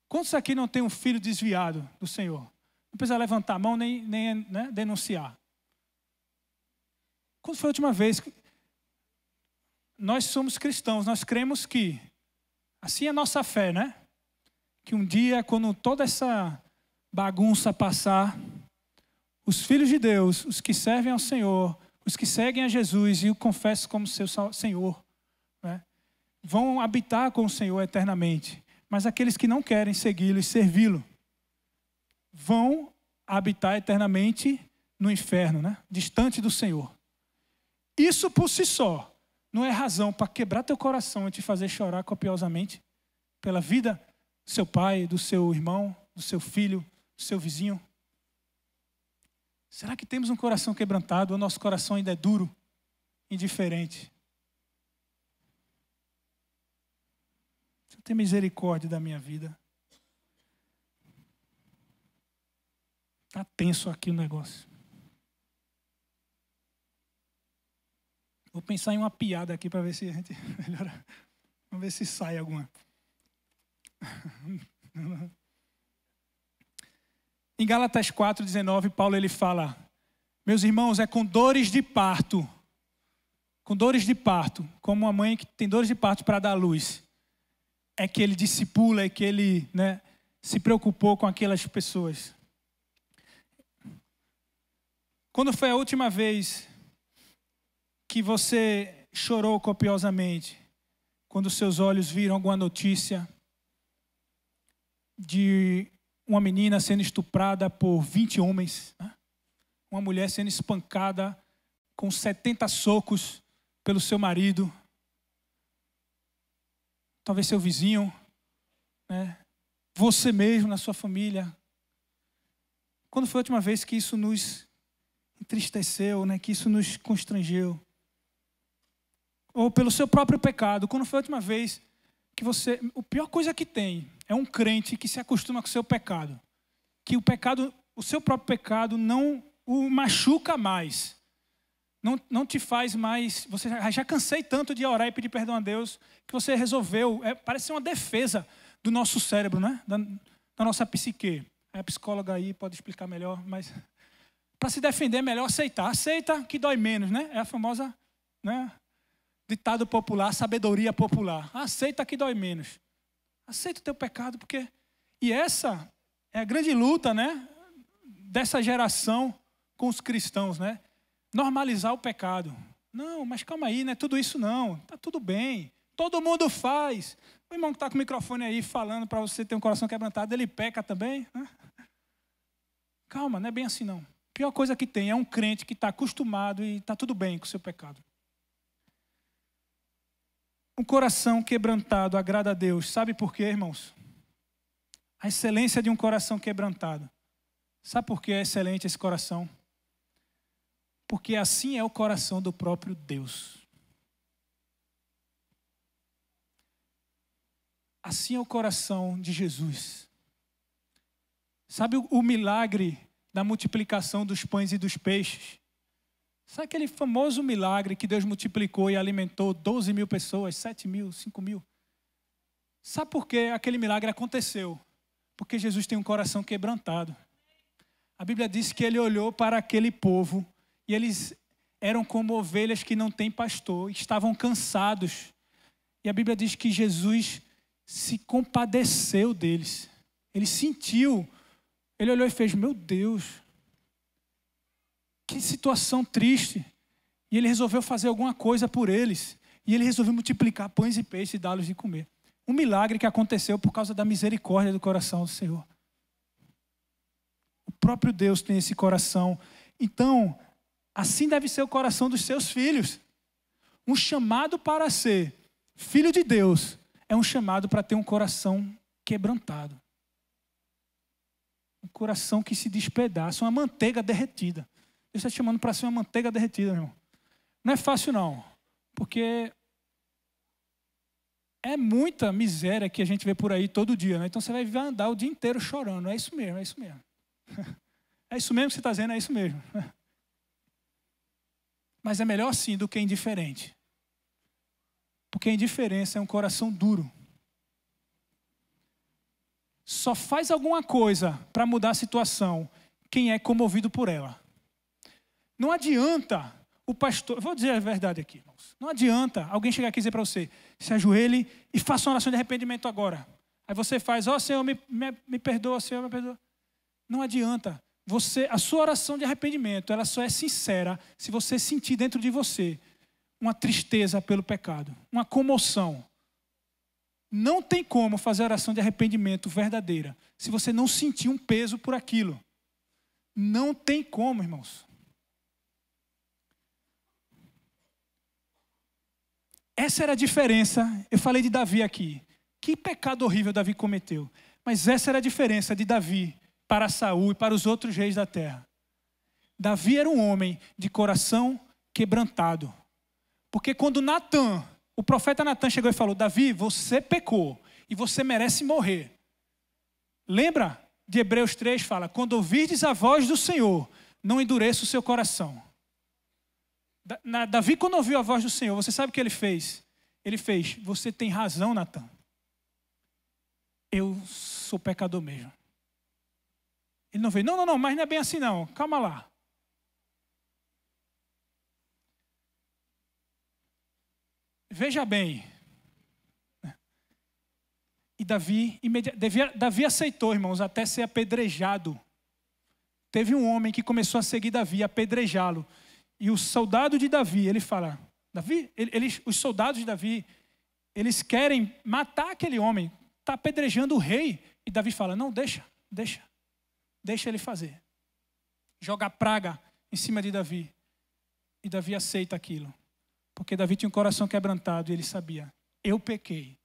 Quantos aqui não tem um filho desviado do Senhor? Não precisa levantar a mão nem né, denunciar. Quando foi a última vez que nós somos cristãos, nós cremos que assim é a nossa fé, né? Que um dia, quando toda essa bagunça passar, os filhos de Deus, os que servem ao Senhor, os que seguem a Jesus e o confessam como seu Senhor, né, vão habitar com o Senhor eternamente. Mas aqueles que não querem segui-lo e servi-lo, vão habitar eternamente no inferno, né, distante do Senhor. Isso por si só não é razão para quebrar teu coração e te fazer chorar copiosamente pela vida do seu pai, do seu irmão, do seu filho, do seu vizinho? Será que temos um coração quebrantado ou nosso coração ainda é duro, indiferente? Senhor, tem misericórdia da minha vida. Está tenso aqui o negócio. Vou pensar em uma piada aqui para ver se a gente melhora. Vamos ver se sai alguma. Em Gálatas 4:19, Paulo ele fala: meus irmãos, é com dores de parto, como uma mãe que tem dores de parto para dar à luz, é que ele discipula, é que ele, se preocupou com aquelas pessoas. Quando foi a última vez que você chorou copiosamente, quando seus olhos viram alguma notícia de uma menina sendo estuprada por 20 homens, uma mulher sendo espancada com 70 socos pelo seu marido, talvez seu vizinho, você mesmo na sua família? Quando foi a última vez que isso nos entristeceu, que isso nos constrangeu? Ou pelo seu próprio pecado, quando foi a última vez que você... A pior coisa que tem é um crente que se acostuma com o seu pecado. Que o seu próprio pecado não o machuca mais. Não te faz mais... Você já cansei tanto de orar e pedir perdão a Deus, que você resolveu... parece uma defesa do nosso cérebro, da nossa psique. A psicóloga aí pode explicar melhor, mas... Para se defender é melhor aceitar. Aceita que dói menos, É a famosa... ditado popular, sabedoria popular. Aceita que dói menos. Aceita o teu pecado, porque... E essa é a grande luta, dessa geração com os cristãos, Normalizar o pecado. Não, mas calma aí, não é tudo isso não. Tá tudo bem. Todo mundo faz. O irmão que está com o microfone aí falando para você ter um coração quebrantado, ele peca também, Calma, não é bem assim não. A pior coisa que tem é um crente que está acostumado e está tudo bem com o seu pecado. Um coração quebrantado agrada a Deus. Sabe por quê, irmãos? A excelência de um coração quebrantado. Sabe por que é excelente esse coração? Porque assim é o coração do próprio Deus. Assim é o coração de Jesus. Sabe o milagre da multiplicação dos pães e dos peixes? Sabe aquele famoso milagre que Deus multiplicou e alimentou 12 mil pessoas, 7 mil, 5 mil? Sabe por que aquele milagre aconteceu? Porque Jesus tem um coração quebrantado. A Bíblia diz que ele olhou para aquele povo e eles eram como ovelhas que não têm pastor, estavam cansados. E a Bíblia diz que Jesus se compadeceu deles. Ele sentiu, ele olhou e fez: meu Deus, que situação triste. E ele resolveu fazer alguma coisa por eles. E ele resolveu multiplicar pães e peixes e dá-los de comer. Um milagre que aconteceu por causa da misericórdia do coração do Senhor. O próprio Deus tem esse coração. Então, assim deve ser o coração dos seus filhos. Um chamado para ser filho de Deus é um chamado para ter um coração quebrantado. Um coração que se despedaça, uma manteiga derretida. Deus está te chamando para ser uma manteiga derretida, meu irmão. Não é fácil não, porque é muita miséria que a gente vê por aí todo dia, Então você vai andar o dia inteiro chorando. É isso mesmo, é isso mesmo. É isso mesmo que você está dizendo, é isso mesmo. Mas é melhor assim do que indiferente. Porque a indiferença é um coração duro. Só faz alguma coisa para mudar a situação quem é comovido por ela. Não adianta o pastor... Vou dizer a verdade aqui, irmãos. Não adianta alguém chegar aqui e dizer para você: se ajoelhe e faça uma oração de arrependimento agora. Aí você faz: Senhor, me perdoa, Senhor, me perdoa. Não adianta. A sua oração de arrependimento, ela só é sincera se você sentir dentro de você uma tristeza pelo pecado, uma comoção. Não tem como fazer oração de arrependimento verdadeira se você não sentir um peso por aquilo. Não tem como, irmãos. Essa era a diferença. Eu falei de Davi aqui. Que pecado horrível Davi cometeu. Mas essa era a diferença de Davi para Saul e para os outros reis da terra. Davi era um homem de coração quebrantado. Porque quando o profeta Natan chegou e falou: Davi, você pecou e você merece morrer. Lembra de Hebreus 3, fala: quando ouvirdes a voz do Senhor, não endureça o seu coração. Davi, quando ouviu a voz do Senhor, você sabe o que ele fez? Ele fez: você tem razão, Natan. eu sou pecador mesmo. Ele não veio, não, mas não é bem assim não, calma lá. Veja bem. E Davi aceitou, irmãos, até ser apedrejado. Teve um homem que começou a seguir Davi, apedrejá-lo. E o soldado de Davi, ele fala, os soldados de Davi, eles querem matar aquele homem, está apedrejando o rei. E Davi fala, não, deixa ele fazer. Joga praga em cima de Davi. E Davi aceita aquilo. Porque Davi tinha um coração quebrantado e ele sabia, eu pequei.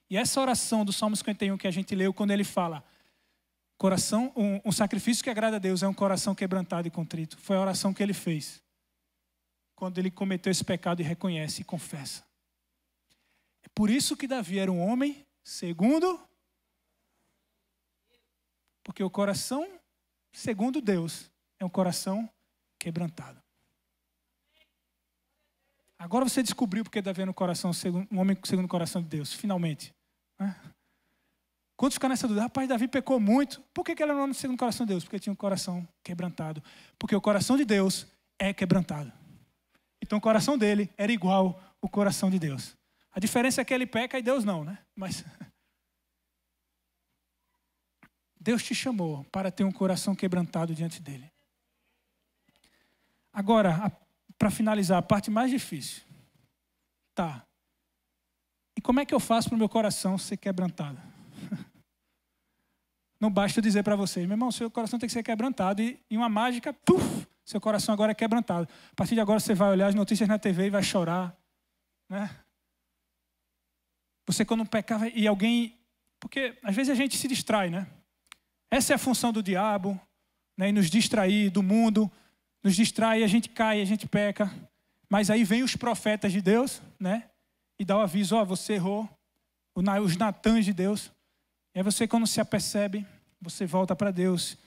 E essa oração do Salmo 51 que a gente leu, quando ele fala, um sacrifício que agrada a Deus é um coração quebrantado e contrito. Foi a oração que ele fez. Quando ele cometeu esse pecado e reconhece e confessa. É por isso que Davi era um homem segundo. Porque o coração segundo Deus é um coração quebrantado. Agora você descobriu porque Davi era um homem segundo o coração de Deus, finalmente. Quantos ficam nessa dúvida? Rapaz, Davi pecou muito. Por que ele era um homem segundo o coração de Deus? Porque tinha um coração quebrantado. Porque o coração de Deus é quebrantado. Então o coração dele era igual ao coração de Deus. A diferença é que ele peca e Deus não, né? Mas Deus te chamou para ter um coração quebrantado diante dele. Agora, para finalizar, a parte mais difícil. Tá. E como é que eu faço para o meu coração ser quebrantado? Não basta eu dizer para vocês, meu irmão, seu coração tem que ser quebrantado. E uma mágica, puf, seu coração agora é quebrantado. A partir de agora você vai olhar as notícias na TV e vai chorar. Né? Você quando pecava e alguém... Porque às vezes a gente se distrai, né? Essa é a função do diabo, né? E nos distrair do mundo. Nos distrai, a gente cai, a gente peca. Mas aí vem os profetas de Deus, né? E dá o aviso, você errou. Os Natãs de Deus. E aí você, quando se apercebe, você volta para Deus,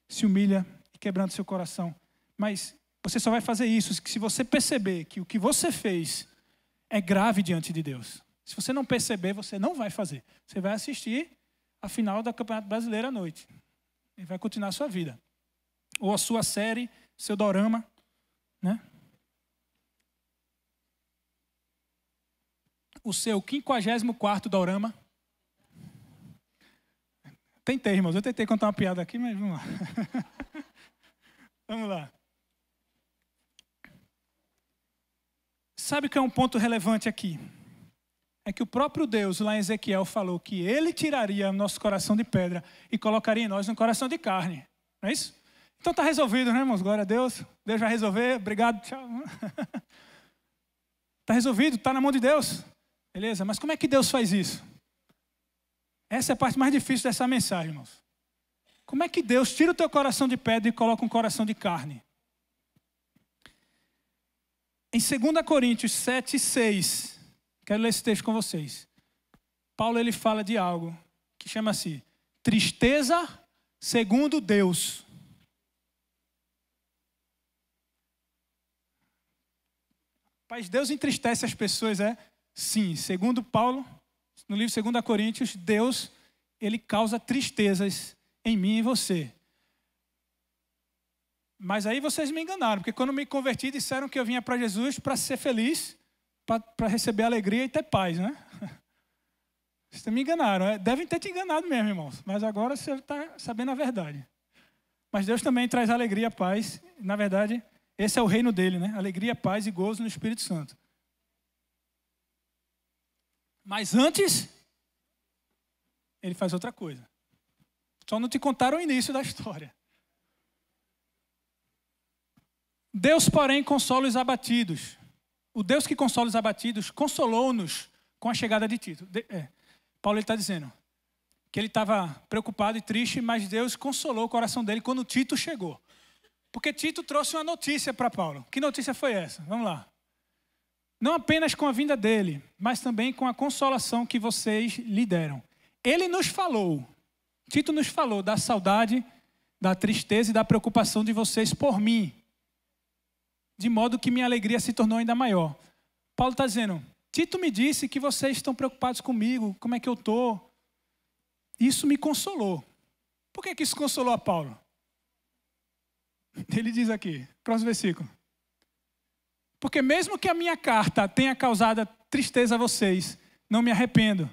se humilha e quebranta seu coração. Mas você só vai fazer isso se você perceber que o que você fez é grave diante de Deus. Se você não perceber, você não vai fazer. Você vai assistir a final da Campeonato Brasileiro à noite. E vai continuar a sua vida. Ou a sua série, seu dorama, né? O seu 54º dorama. Tentei, irmãos. Eu tentei contar uma piada aqui, mas vamos lá. Vamos lá. Sabe o que é um ponto relevante aqui? É que o próprio Deus, lá em Ezequiel, falou que Ele tiraria o nosso coração de pedra e colocaria em nós um coração de carne. Não é isso? Então está resolvido, né, irmãos? Glória a Deus. Deus vai resolver. Obrigado, tchau. Está resolvido, está na mão de Deus. Beleza? Mas como é que Deus faz isso? Essa é a parte mais difícil dessa mensagem, irmãos. Como é que Deus tira o teu coração de pedra e coloca um coração de carne? Em 2 Coríntios 7:6, quero ler esse texto com vocês. Paulo ele fala de algo que chama-se tristeza segundo Deus. Mas Deus entristece as pessoas, é? Sim, segundo Paulo, no livro 2 Coríntios, Deus, ele causa tristezas em mim e você. Mas aí vocês me enganaram, porque quando me converti, disseram que eu vinha para Jesus para ser feliz, para receber alegria e ter paz, né? Vocês me enganaram, devem ter te enganado mesmo, irmãos, mas agora você está sabendo a verdade. Mas Deus também traz alegria, paz, na verdade, esse é o reino dele, né? Alegria, paz e gozo no Espírito Santo. Mas antes, ele faz outra coisa. Só não te contaram o início da história. Deus, porém, consola os abatidos. O Deus que consola os abatidos consolou-nos com a chegada de Tito. Paulo está dizendo que ele estava preocupado e triste, mas Deus consolou o coração dele quando Tito chegou. Porque Tito trouxe uma notícia para Paulo. Que notícia foi essa? Vamos lá. Não apenas com a vinda dele, mas também com a consolação que vocês lhe deram. Ele nos falou, Tito nos falou da saudade, da tristeza e da preocupação de vocês por mim. De modo que minha alegria se tornou ainda maior. Paulo está dizendo, Tito me disse que vocês estão preocupados comigo, como é que eu estou. Isso me consolou. Por que isso consolou a Paulo? Ele diz aqui, próximo versículo. Porque mesmo que a minha carta tenha causado tristeza a vocês, não me arrependo.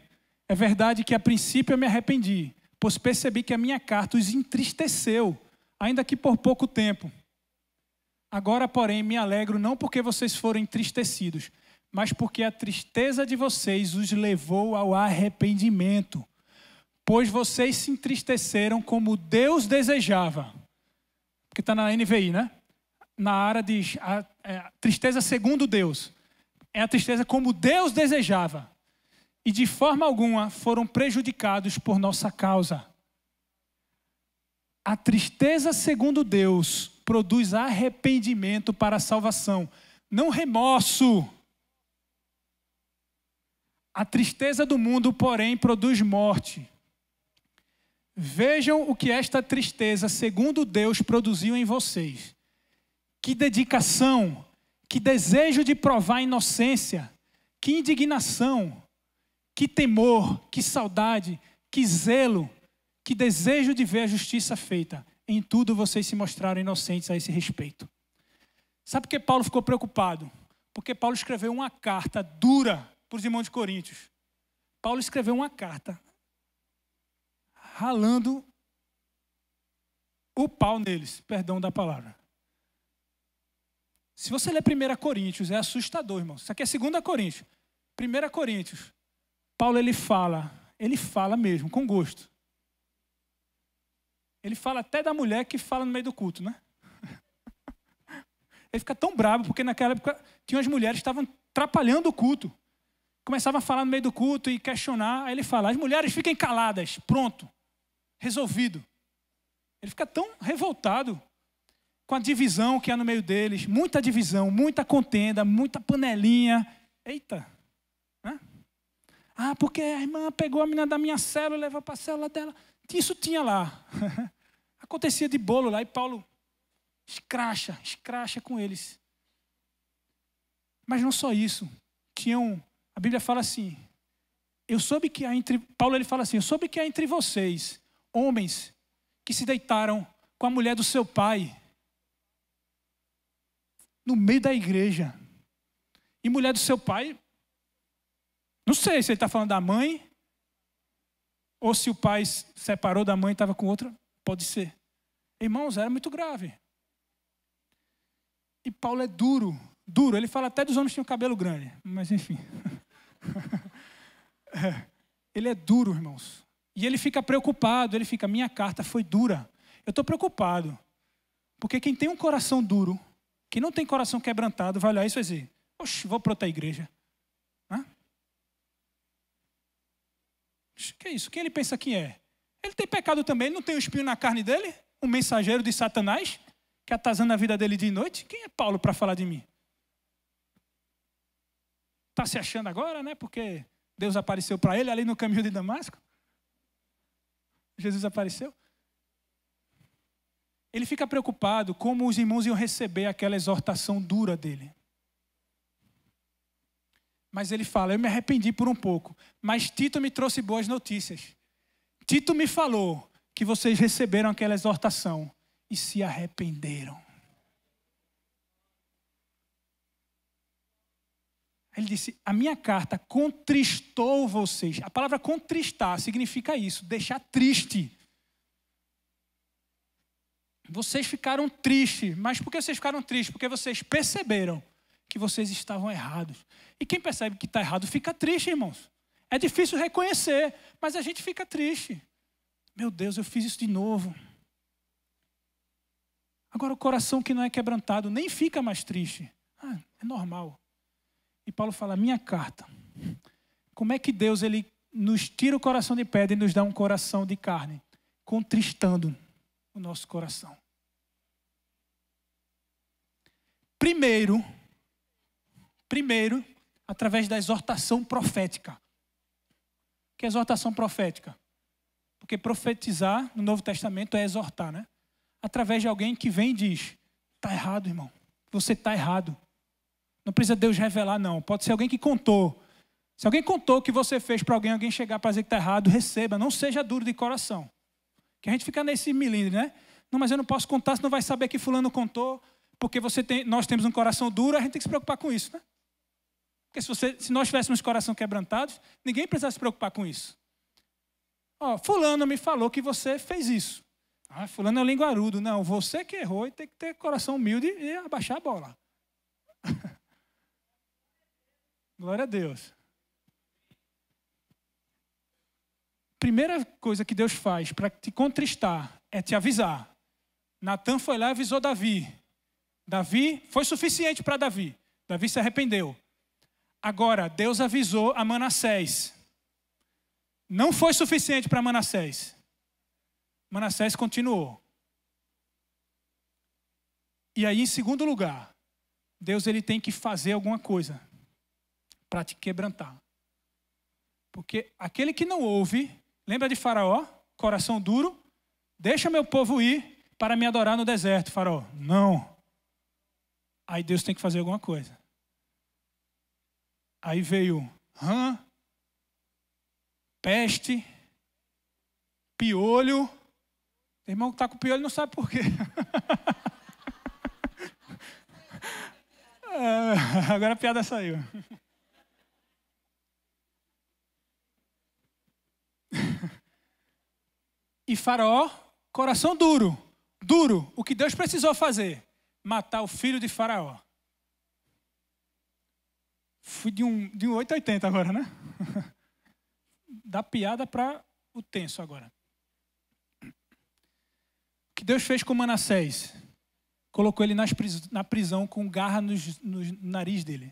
É verdade que a princípio eu me arrependi, pois percebi que a minha carta os entristeceu, ainda que por pouco tempo. Agora, porém, me alegro não porque vocês foram entristecidos, mas porque a tristeza de vocês os levou ao arrependimento. Pois vocês se entristeceram como Deus desejava. Porque está na NVI, né? Na área de tristeza segundo Deus. É a tristeza como Deus desejava. E de forma alguma foram prejudicados por nossa causa. A tristeza segundo Deus produz arrependimento para a salvação, não remorso. A tristeza do mundo, porém, produz morte. Vejam o que esta tristeza, segundo Deus, produziu em vocês. Que dedicação, que desejo de provar a inocência, que indignação, que temor, que saudade, que zelo, que desejo de ver a justiça feita. Em tudo vocês se mostraram inocentes a esse respeito. Sabe por que Paulo ficou preocupado? Porque Paulo escreveu uma carta dura para os irmãos de Coríntios. Paulo escreveu uma carta ralando o pau neles, perdão da palavra. Se você ler 1 Coríntios, é assustador, irmão. Isso aqui é 2 Coríntios. 1 Coríntios, Paulo ele fala mesmo, com gosto. Ele fala até da mulher que fala no meio do culto, né? Ele fica tão bravo, porque naquela época tinha umas mulheres que estavam atrapalhando o culto. Começava a falar no meio do culto e questionar. Aí ele fala, as mulheres fiquem caladas, pronto, resolvido. Ele fica tão revoltado com a divisão que há no meio deles. Muita divisão, muita contenda, muita panelinha. Eita, né? Ah, porque a irmã pegou a menina da minha célula e levou para a célula dela. Isso tinha lá. Acontecia de bolo lá e Paulo escracha com eles. Mas não só isso. A Bíblia fala assim, Paulo ele fala assim, eu soube que há entre vocês homens que se deitaram com a mulher do seu pai no meio da igreja. E mulher do seu pai, não sei se ele está falando da mãe, ou se o pai separou da mãe e estava com outra, pode ser. Irmãos, era muito grave. E Paulo é duro. Ele fala até dos homens que tinham cabelo grande, mas enfim. Ele é duro, irmãos. E ele fica preocupado, minha carta foi dura. Eu estou preocupado, porque quem tem um coração duro, quem não tem coração quebrantado, vai olhar isso e vai dizer, oxe, vou para outra igreja. Hã? Que é isso? Quem ele pensa que é? Ele tem pecado também, ele não tem um espinho na carne dele? Um mensageiro de Satanás, que atazana a vida dele de noite? Quem é Paulo para falar de mim? Está se achando agora, né? Porque Deus apareceu para ele ali no caminho de Damasco. Jesus apareceu. Ele fica preocupado como os irmãos iam receber aquela exortação dura dele. Mas ele fala, eu me arrependi por um pouco, mas Tito me trouxe boas notícias. Tito me falou que vocês receberam aquela exortação e se arrependeram. Ele disse, a minha carta contristou vocês. A palavra contristar significa isso, deixar triste. Vocês ficaram tristes. Mas por que vocês ficaram tristes? Porque vocês perceberam que vocês estavam errados. E quem percebe que está errado fica triste, irmãos. É difícil reconhecer, mas a gente fica triste. Meu Deus, eu fiz isso de novo. Agora o coração que não é quebrantado nem fica mais triste. É normal. E Paulo fala, minha carta. Como é que Deus ele nos tira o coração de pedra e nos dá um coração de carne? Contristando o nosso coração. Primeiro, através da exortação profética. O que é exortação profética? Porque profetizar no Novo Testamento é exortar, né? Através de alguém que vem e diz, está errado, irmão. Você está errado. Não precisa Deus revelar, não. Pode ser alguém que contou. Se alguém contou o que você fez para alguém, alguém chegar para dizer que está errado, receba, não seja duro de coração. Que a gente fica nesse milindre, né? Não, mas eu não posso contar, senão vai saber que fulano contou, porque nós temos um coração duro, a gente tem que se preocupar com isso, né? Porque se nós tivéssemos coração quebrantados, ninguém precisaria se preocupar com isso. Fulano me falou que você fez isso. Fulano é um linguarudo. Não, você que errou e tem que ter coração humilde e abaixar a bola. Glória a Deus. Primeira coisa que Deus faz para te contristar é te avisar. Natan foi lá e avisou Davi. Davi foi suficiente para Davi. Davi se arrependeu. Agora, Deus avisou a Manassés. Não foi suficiente para Manassés. Manassés continuou. E aí, em segundo lugar, Deus ele tem que fazer alguma coisa para te quebrantar. Porque aquele que não ouve, lembra de Faraó? Coração duro, deixa meu povo ir para me adorar no deserto. Faraó, não. Aí Deus tem que fazer alguma coisa. Aí veio rã, peste, piolho. O irmão que está com piolho não sabe por quê. Agora a piada saiu. E Faraó, coração duro. Duro. O que Deus precisou fazer? Matar o filho de Faraó. Fui de um 880 agora, né? Da piada para o tenso agora. O que Deus fez com Manassés? Colocou ele na prisão com garra no nariz dele.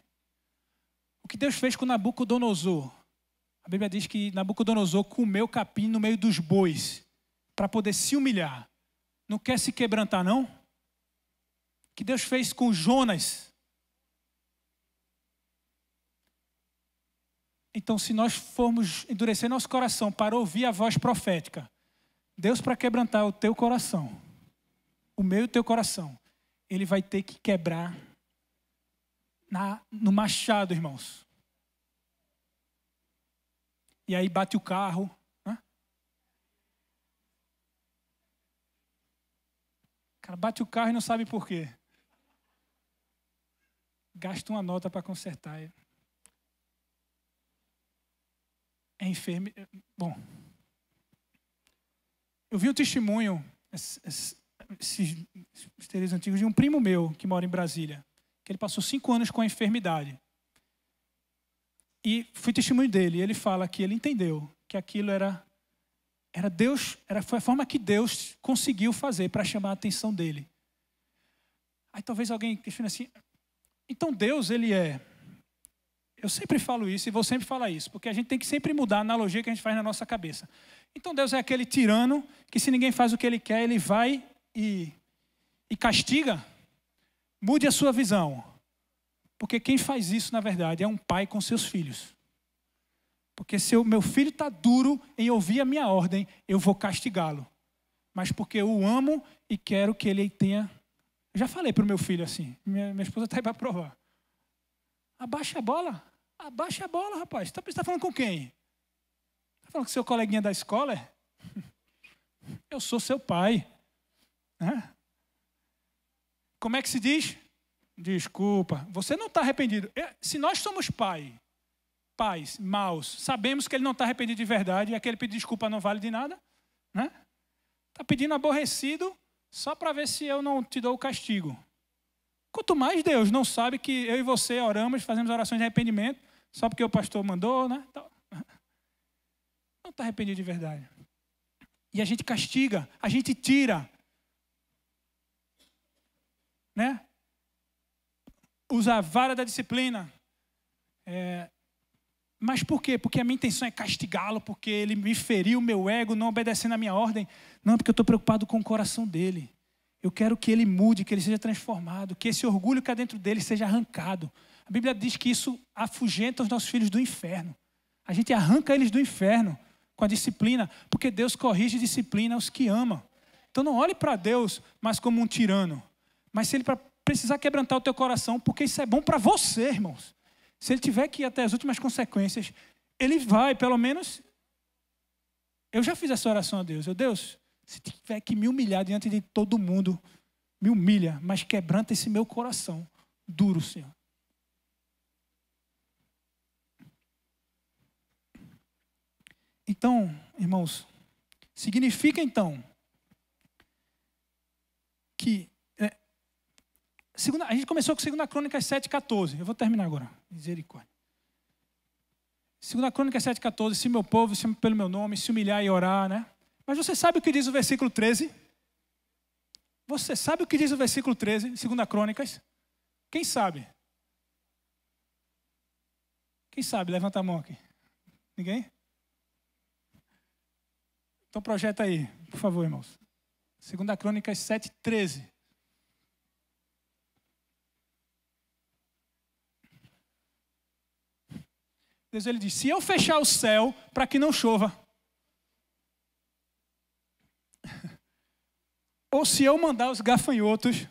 O que Deus fez com Nabucodonosor? A Bíblia diz que Nabucodonosor comeu capim no meio dos bois para poder se humilhar. Não quer se quebrantar, não? O que Deus fez com Jonas? Então, se nós formos endurecer nosso coração para ouvir a voz profética, Deus, para quebrantar o teu coração, o meu e o teu coração, Ele vai ter que quebrar no machado, irmãos. E aí bate o carro. Né? O cara bate o carro e não sabe por quê. Gasta uma nota para consertar. É enfermo. Bom, eu vi um testemunho, esses teres antigos, de um primo meu que mora em Brasília, que ele passou 5 anos com a enfermidade. E fui testemunho dele. Ele fala que ele entendeu que aquilo era Deus, foi a forma que Deus conseguiu fazer para chamar a atenção dele. Aí talvez alguém questione assim, então Deus, ele é... Eu sempre falo isso e vou sempre falar isso, porque a gente tem que sempre mudar a analogia que a gente faz na nossa cabeça. Então Deus é aquele tirano que se ninguém faz o que ele quer, ele vai e castiga. Mude a sua visão. Porque quem faz isso, na verdade, é um pai com seus filhos. Porque se o meu filho está duro em ouvir a minha ordem, eu vou castigá-lo. Mas porque eu o amo e quero que ele tenha... Eu já falei para o meu filho assim, minha esposa está aí para provar. Abaixa a bola. Abaixa a bola, rapaz. Você está falando com quem? Está falando com seu coleguinha da escola? Eu sou seu pai. Como é que se diz? Desculpa. Você não está arrependido. Se nós somos pais maus, sabemos que ele não está arrependido de verdade e aquele pedir desculpa não vale de nada. Está pedindo aborrecido só para ver se eu não te dou o castigo. Quanto mais Deus não sabe que eu e você oramos, fazemos orações de arrependimento, só porque o pastor mandou, né? Então, não está arrependido de verdade. E a gente castiga, a gente tira. Né? Usa a vara da disciplina. Mas por quê? Porque a minha intenção é castigá-lo, porque ele me feriu o meu ego, não obedecendo a minha ordem. Não, porque eu estou preocupado com o coração dele. Eu quero que ele mude, que ele seja transformado, que esse orgulho que há dentro dele seja arrancado. A Bíblia diz que isso afugenta os nossos filhos do inferno. A gente arranca eles do inferno com a disciplina, porque Deus corrige e disciplina os que ama. Então não olhe para Deus mais como um tirano, mas se ele precisar quebrantar o teu coração, porque isso é bom para você, irmãos. Se ele tiver que ir até as últimas consequências, ele vai, pelo menos. Eu já fiz essa oração a Deus. Deus, se tiver que me humilhar diante de todo mundo, me humilha, mas quebranta esse meu coração duro, Senhor. Então, irmãos, significa então que a gente começou com 2 Crônicas 7,14. Eu vou terminar agora. Misericórdia. 2 Crônicas 7,14. Se meu povo se chama pelo meu nome, se humilhar e orar, né? Mas você sabe o que diz o versículo 13? Você sabe o que diz o versículo 13, 2 Crônicas? Quem sabe? Quem sabe? Levanta a mão aqui. Ninguém? Então projeta aí, por favor, irmãos. 2 Crônicas 7,13. Deus, ele diz, se eu fechar o céu para que não chova, ou se eu mandar os gafanhotos,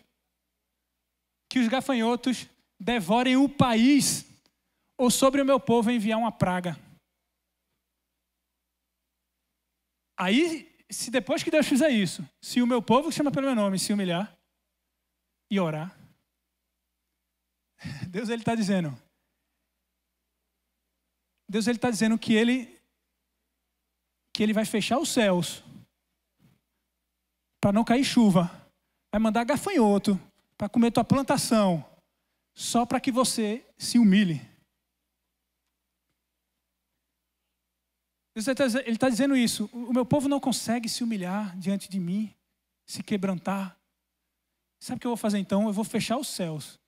que os gafanhotos devorem o país, ou sobre o meu povo enviar uma praga. Aí, se depois que Deus fizer isso, se o meu povo, que chama pelo meu nome, se humilhar e orar, Deus ele está dizendo que ele vai fechar os céus para não cair chuva, vai mandar gafanhoto para comer tua plantação, só para que você se humilhe. Ele está dizendo isso. O meu povo não consegue se humilhar diante de mim, se quebrantar. Sabe o que eu vou fazer então? Eu vou fechar os céus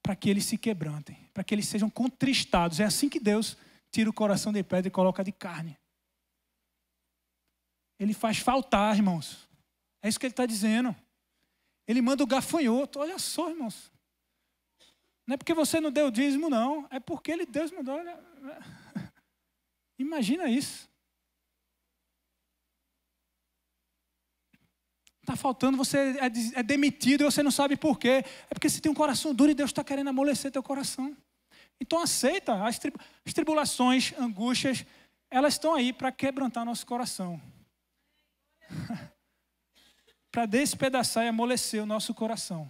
para que eles se quebrantem, para que eles sejam contristados. É assim que Deus tira o coração de pedra e coloca de carne. Ele faz faltar, irmãos. É isso que ele está dizendo. Ele manda o gafanhoto. Olha só, irmãos. Não é porque você não deu o dízimo, não. É porque Deus mandou. Imagina isso. Está faltando, você é demitido e você não sabe por quê. É porque você tem um coração duro e Deus está querendo amolecer teu coração. Então aceita. As tribulações, angústias, elas estão aí para quebrantar nosso coração. Para despedaçar e amolecer o nosso coração.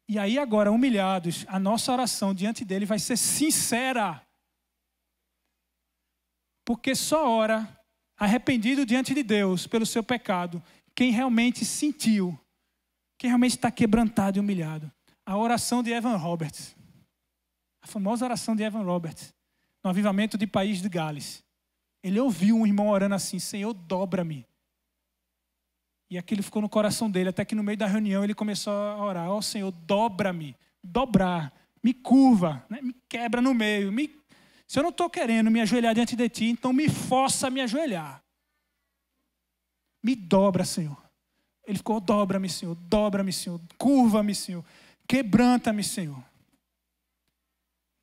E aí agora, humilhados, a nossa oração diante dele vai ser sincera. Porque só ora arrependido diante de Deus pelo seu pecado quem realmente sentiu, quem realmente está quebrantado e humilhado. A oração de Evan Roberts, a famosa oração de Evan Roberts, no avivamento de País de Gales. Ele ouviu um irmão orando assim, Senhor, dobra-me. E aquilo ficou no coração dele, até que no meio da reunião ele começou a orar, ó Senhor, dobra-me, dobrar, me curva, né? Me quebra no meio, se eu não estou querendo me ajoelhar diante de ti, então me força a me ajoelhar. Me dobra, Senhor. Ele ficou, dobra-me, Senhor, curva-me, Senhor, quebranta-me, Senhor.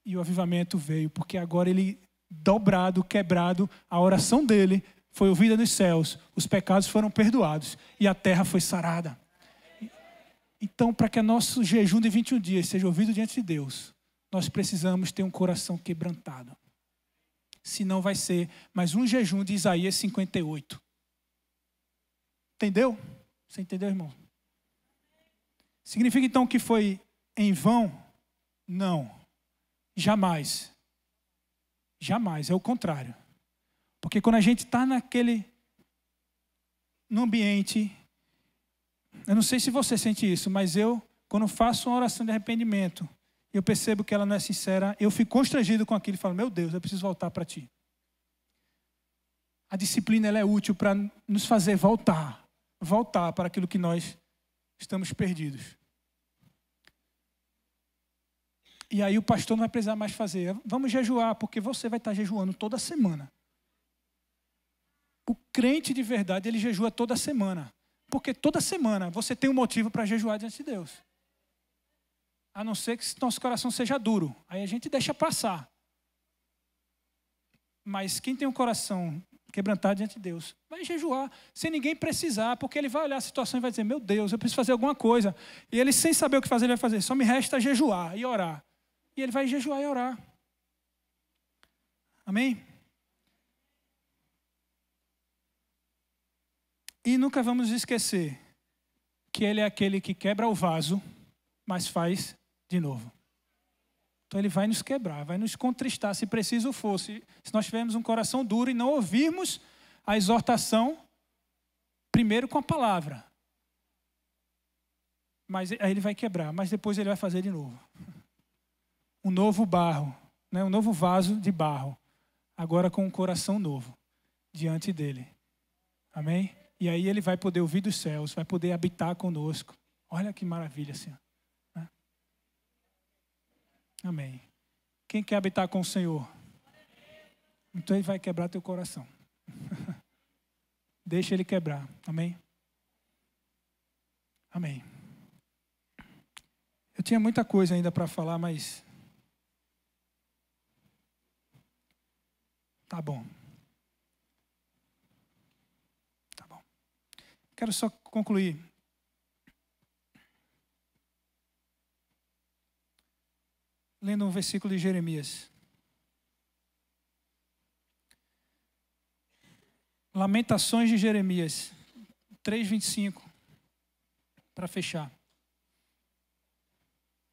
E o avivamento veio, porque agora ele, dobrado, quebrado, a oração dele foi ouvida nos céus, os pecados foram perdoados e a terra foi sarada. Então, para que nosso jejum de 21 dias seja ouvido diante de Deus, nós precisamos ter um coração quebrantado. Senão vai ser mais um jejum de Isaías 58. Entendeu? Você entendeu, irmão? Significa então que foi em vão? Não. Jamais. Jamais, é o contrário. Porque quando a gente está no ambiente, eu não sei se você sente isso, mas eu, quando faço uma oração de arrependimento, eu percebo que ela não é sincera, eu fico constrangido com aquilo e falo, meu Deus, eu preciso voltar para ti. A disciplina ela é útil para nos fazer voltar para aquilo que nós estamos perdidos. E aí o pastor não vai precisar mais fazer, vamos jejuar, porque você vai estar jejuando toda semana. O crente de verdade, ele jejua toda semana. Porque toda semana você tem um motivo para jejuar diante de Deus. A não ser que nosso coração seja duro. Aí a gente deixa passar. Mas quem tem um coração quebrantado diante de Deus, vai jejuar, sem ninguém precisar, porque ele vai olhar a situação e vai dizer, meu Deus, eu preciso fazer alguma coisa. E ele, sem saber o que fazer, ele vai fazer, só me resta jejuar e orar. E ele vai jejuar e orar. Amém? E nunca vamos esquecer que ele é aquele que quebra o vaso, mas faz de novo. Então ele vai nos quebrar, vai nos contristar, se preciso for. Se nós tivermos um coração duro e não ouvirmos a exortação, primeiro com a palavra. Mas aí ele vai quebrar, mas depois ele vai fazer de novo. Um novo barro, né? Um novo vaso de barro. Agora com um coração novo diante dele. Amém? E aí ele vai poder ouvir dos céus, vai poder habitar conosco. Olha que maravilha, Senhor. Né? Amém. Quem quer habitar com o Senhor? Então ele vai quebrar teu coração. Deixa ele quebrar. Amém? Amém. Eu tinha muita coisa ainda para falar, mas tá bom. Tá bom. Quero só concluir. Lendo um versículo de Jeremias. Lamentações de Jeremias 3:25. Para fechar.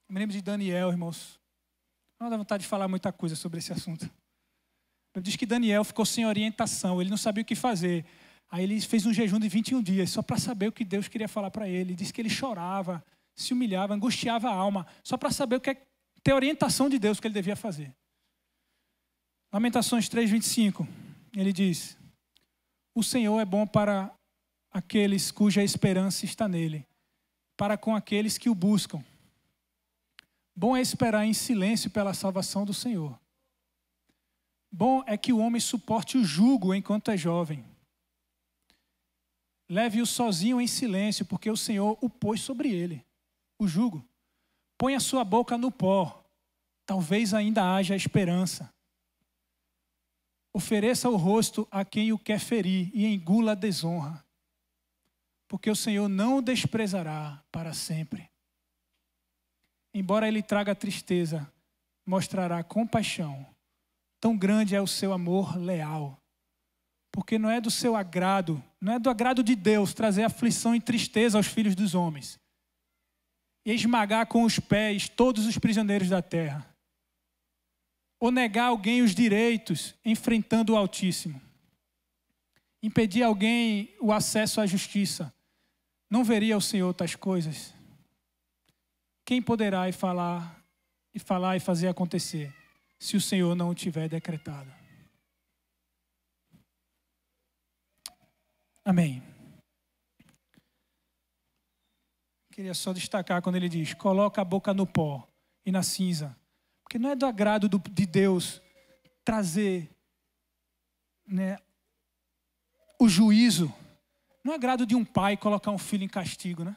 Eu me lembro de Daniel, irmãos. Não dá vontade de falar muita coisa sobre esse assunto. Diz que Daniel ficou sem orientação, ele não sabia o que fazer. Aí ele fez um jejum de 21 dias, só para saber o que Deus queria falar para ele. Diz que ele chorava, se humilhava, angustiava a alma, só para saber o que é, ter orientação de Deus que ele devia fazer. Lamentações 3:25, ele diz: o Senhor é bom para aqueles cuja esperança está nele, para com aqueles que o buscam. Bom é esperar em silêncio pela salvação do Senhor. Bom é que o homem suporte o jugo enquanto é jovem. Leve-o sozinho em silêncio, porque o Senhor o pôs sobre ele, o jugo. Põe a sua boca no pó, talvez ainda haja esperança. Ofereça o rosto a quem o quer ferir e engula a desonra, porque o Senhor não o desprezará para sempre. Embora ele traga tristeza, mostrará compaixão. Tão grande é o seu amor leal. Porque não é do seu agrado, não é do agrado de Deus trazer aflição e tristeza aos filhos dos homens. E esmagar com os pés todos os prisioneiros da terra. Ou negar a alguém os direitos, enfrentando o Altíssimo. Impedir a alguém o acesso à justiça. Não veria o Senhor tais coisas? Quem poderá falar e fazer acontecer, se o Senhor não o tiver decretado? Amém. Queria só destacar quando ele diz: coloca a boca no pó e na cinza. Porque não é do agrado de Deus trazer, né, o juízo. Não é agrado de um pai colocar um filho em castigo, né?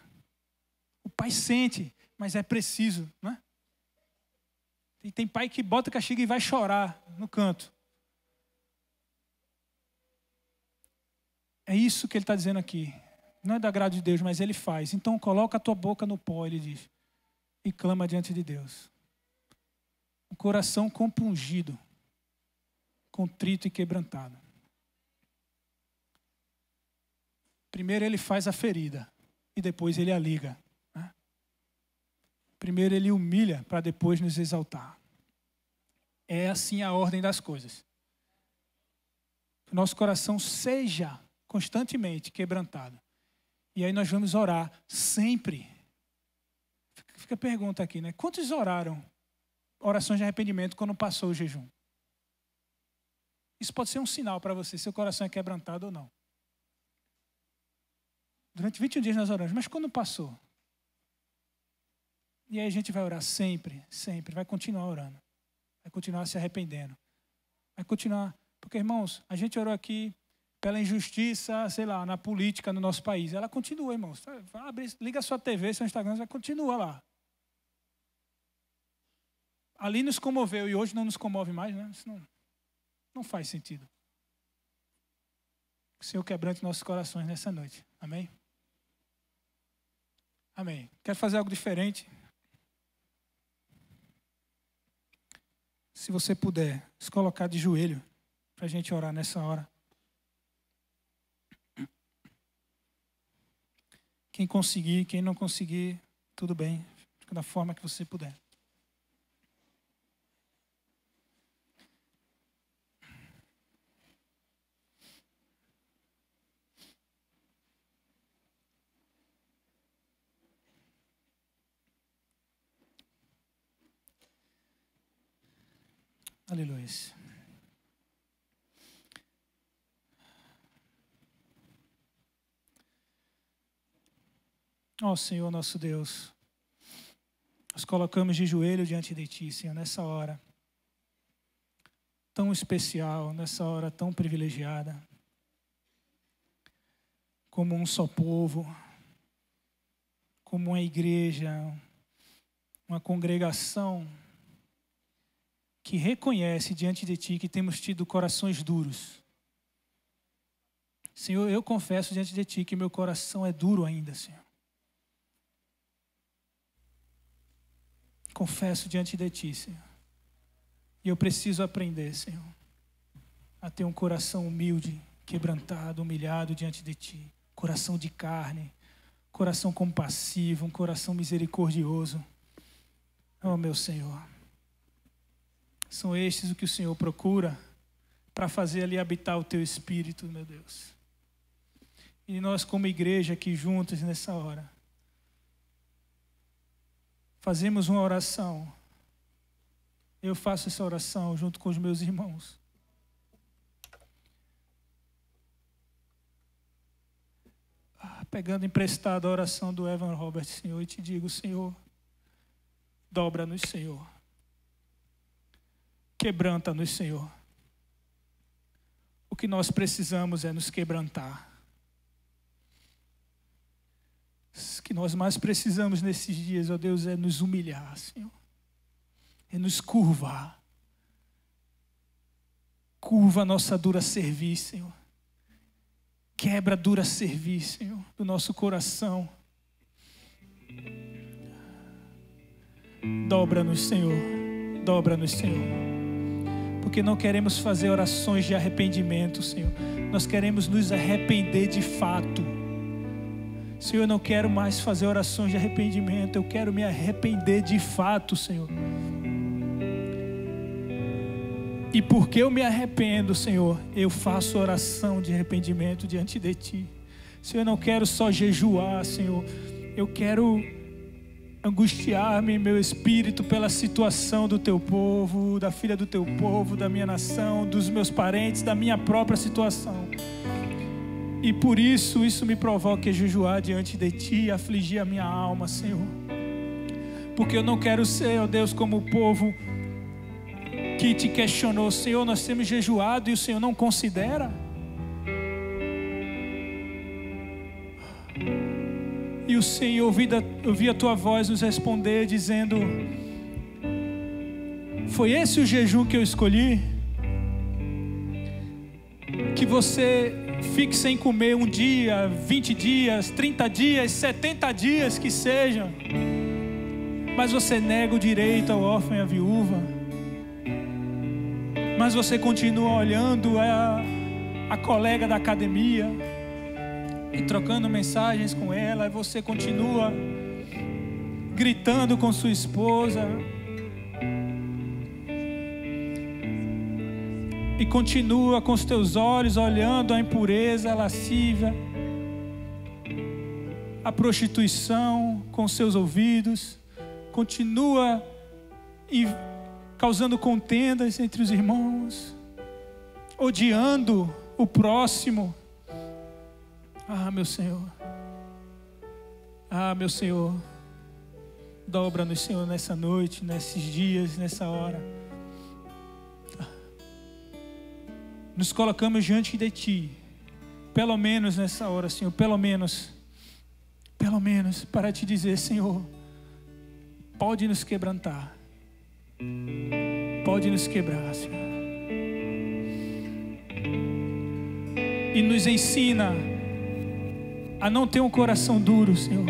O pai sente, mas é preciso, né? E tem pai que bota castigo e vai chorar no canto. É isso que ele está dizendo aqui. Não é do agrado de Deus, mas ele faz. Então coloca a tua boca no pó, ele diz, e clama diante de Deus. O coração compungido, contrito e quebrantado. Primeiro ele faz a ferida e depois ele a liga. Né? Primeiro ele humilha para depois nos exaltar. É assim a ordem das coisas. Que o nosso coração seja constantemente quebrantado. E aí nós vamos orar sempre. Fica a pergunta aqui, né? Quantos oraram orações de arrependimento quando passou o jejum? Isso pode ser um sinal para você, se o coração é quebrantado ou não. Durante 21 dias nós oramos, mas quando passou? E aí a gente vai orar sempre, sempre, vai continuar orando. Vai continuar se arrependendo. Vai continuar, porque irmãos, a gente orou aqui pela injustiça, sei lá, na política no nosso país. Ela continua, irmãos. Liga a sua TV, seu Instagram, vai continuar lá. Ali nos comoveu e hoje não nos comove mais, né? Isso não faz sentido. O Senhor quebrante nossos corações nessa noite. Amém? Amém. Quero fazer algo diferente. se você puder, se colocar de joelho para a gente orar nessa hora. Quem conseguir, quem não conseguir, tudo bem. Fica da forma que você puder. Aleluia. Ó Senhor nosso Deus, nós colocamos de joelho diante de Ti, Senhor, nessa hora tão especial, nessa hora tão privilegiada, como um só povo, como uma igreja, uma congregação que reconhece diante de Ti que temos tido corações duros. Senhor, eu confesso diante de Ti que meu coração é duro ainda, Senhor. Confesso diante de Ti, Senhor. E eu preciso aprender, Senhor, a ter um coração humilde, quebrantado, humilhado diante de Ti. Coração de carne, coração compassivo, um coração misericordioso. Oh, meu Senhor. São estes o que o Senhor procura para fazer ali habitar o Teu Espírito, meu Deus. E nós como igreja aqui juntos nessa hora, fazemos uma oração. Eu faço essa oração junto com os meus irmãos. Pegando emprestado a oração do Evan Robert, Senhor, e te digo, Senhor, dobra-nos, Senhor. Quebranta-nos, Senhor. O que nós precisamos é nos quebrantar. O que nós mais precisamos nesses dias, ó Deus, é nos humilhar, Senhor. É nos curvar. Curva a nossa dura cerviz, Senhor. Quebra a dura cerviz, Senhor, do nosso coração. Dobra-nos, Senhor. Dobra-nos, Senhor. Porque não queremos fazer orações de arrependimento, Senhor. Nós queremos nos arrepender de fato. Senhor, eu não quero mais fazer orações de arrependimento. Eu quero me arrepender de fato, Senhor. E porque eu me arrependo, Senhor, eu faço oração de arrependimento diante de Ti. Senhor, eu não quero só jejuar, Senhor. Eu quero angustiar-me em meu espírito pela situação do Teu povo, da filha do Teu povo, da minha nação, dos meus parentes, da minha própria situação. E por isso me provoca a jejuar diante de Ti, afligir a minha alma, Senhor. Porque eu não quero ser, ó Deus, como o povo que Te questionou, Senhor, nós temos jejuado e o Senhor não considera. E o Senhor, ouvi a Tua voz nos responder, dizendo: foi esse o jejum que eu escolhi? Que você fique sem comer um dia, 20 dias, 30 dias, 70 dias que sejam, mas você nega o direito ao órfão e à viúva, mas você continua olhando a colega da academia e trocando mensagens com ela, e você continua gritando com sua esposa e continua com os teus olhos olhando a impureza, a lascívia, a prostituição com os seus ouvidos, continua causando contendas entre os irmãos, odiando o próximo. Ah, meu Senhor. Ah, meu Senhor. Dobra-nos, Senhor, nessa noite, nesses dias, nessa hora. Nos colocamos diante de Ti, pelo menos nessa hora, Senhor, pelo menos, para Te dizer, Senhor, pode nos quebrantar, pode nos quebrar, Senhor, e nos ensina a não ter um coração duro, Senhor,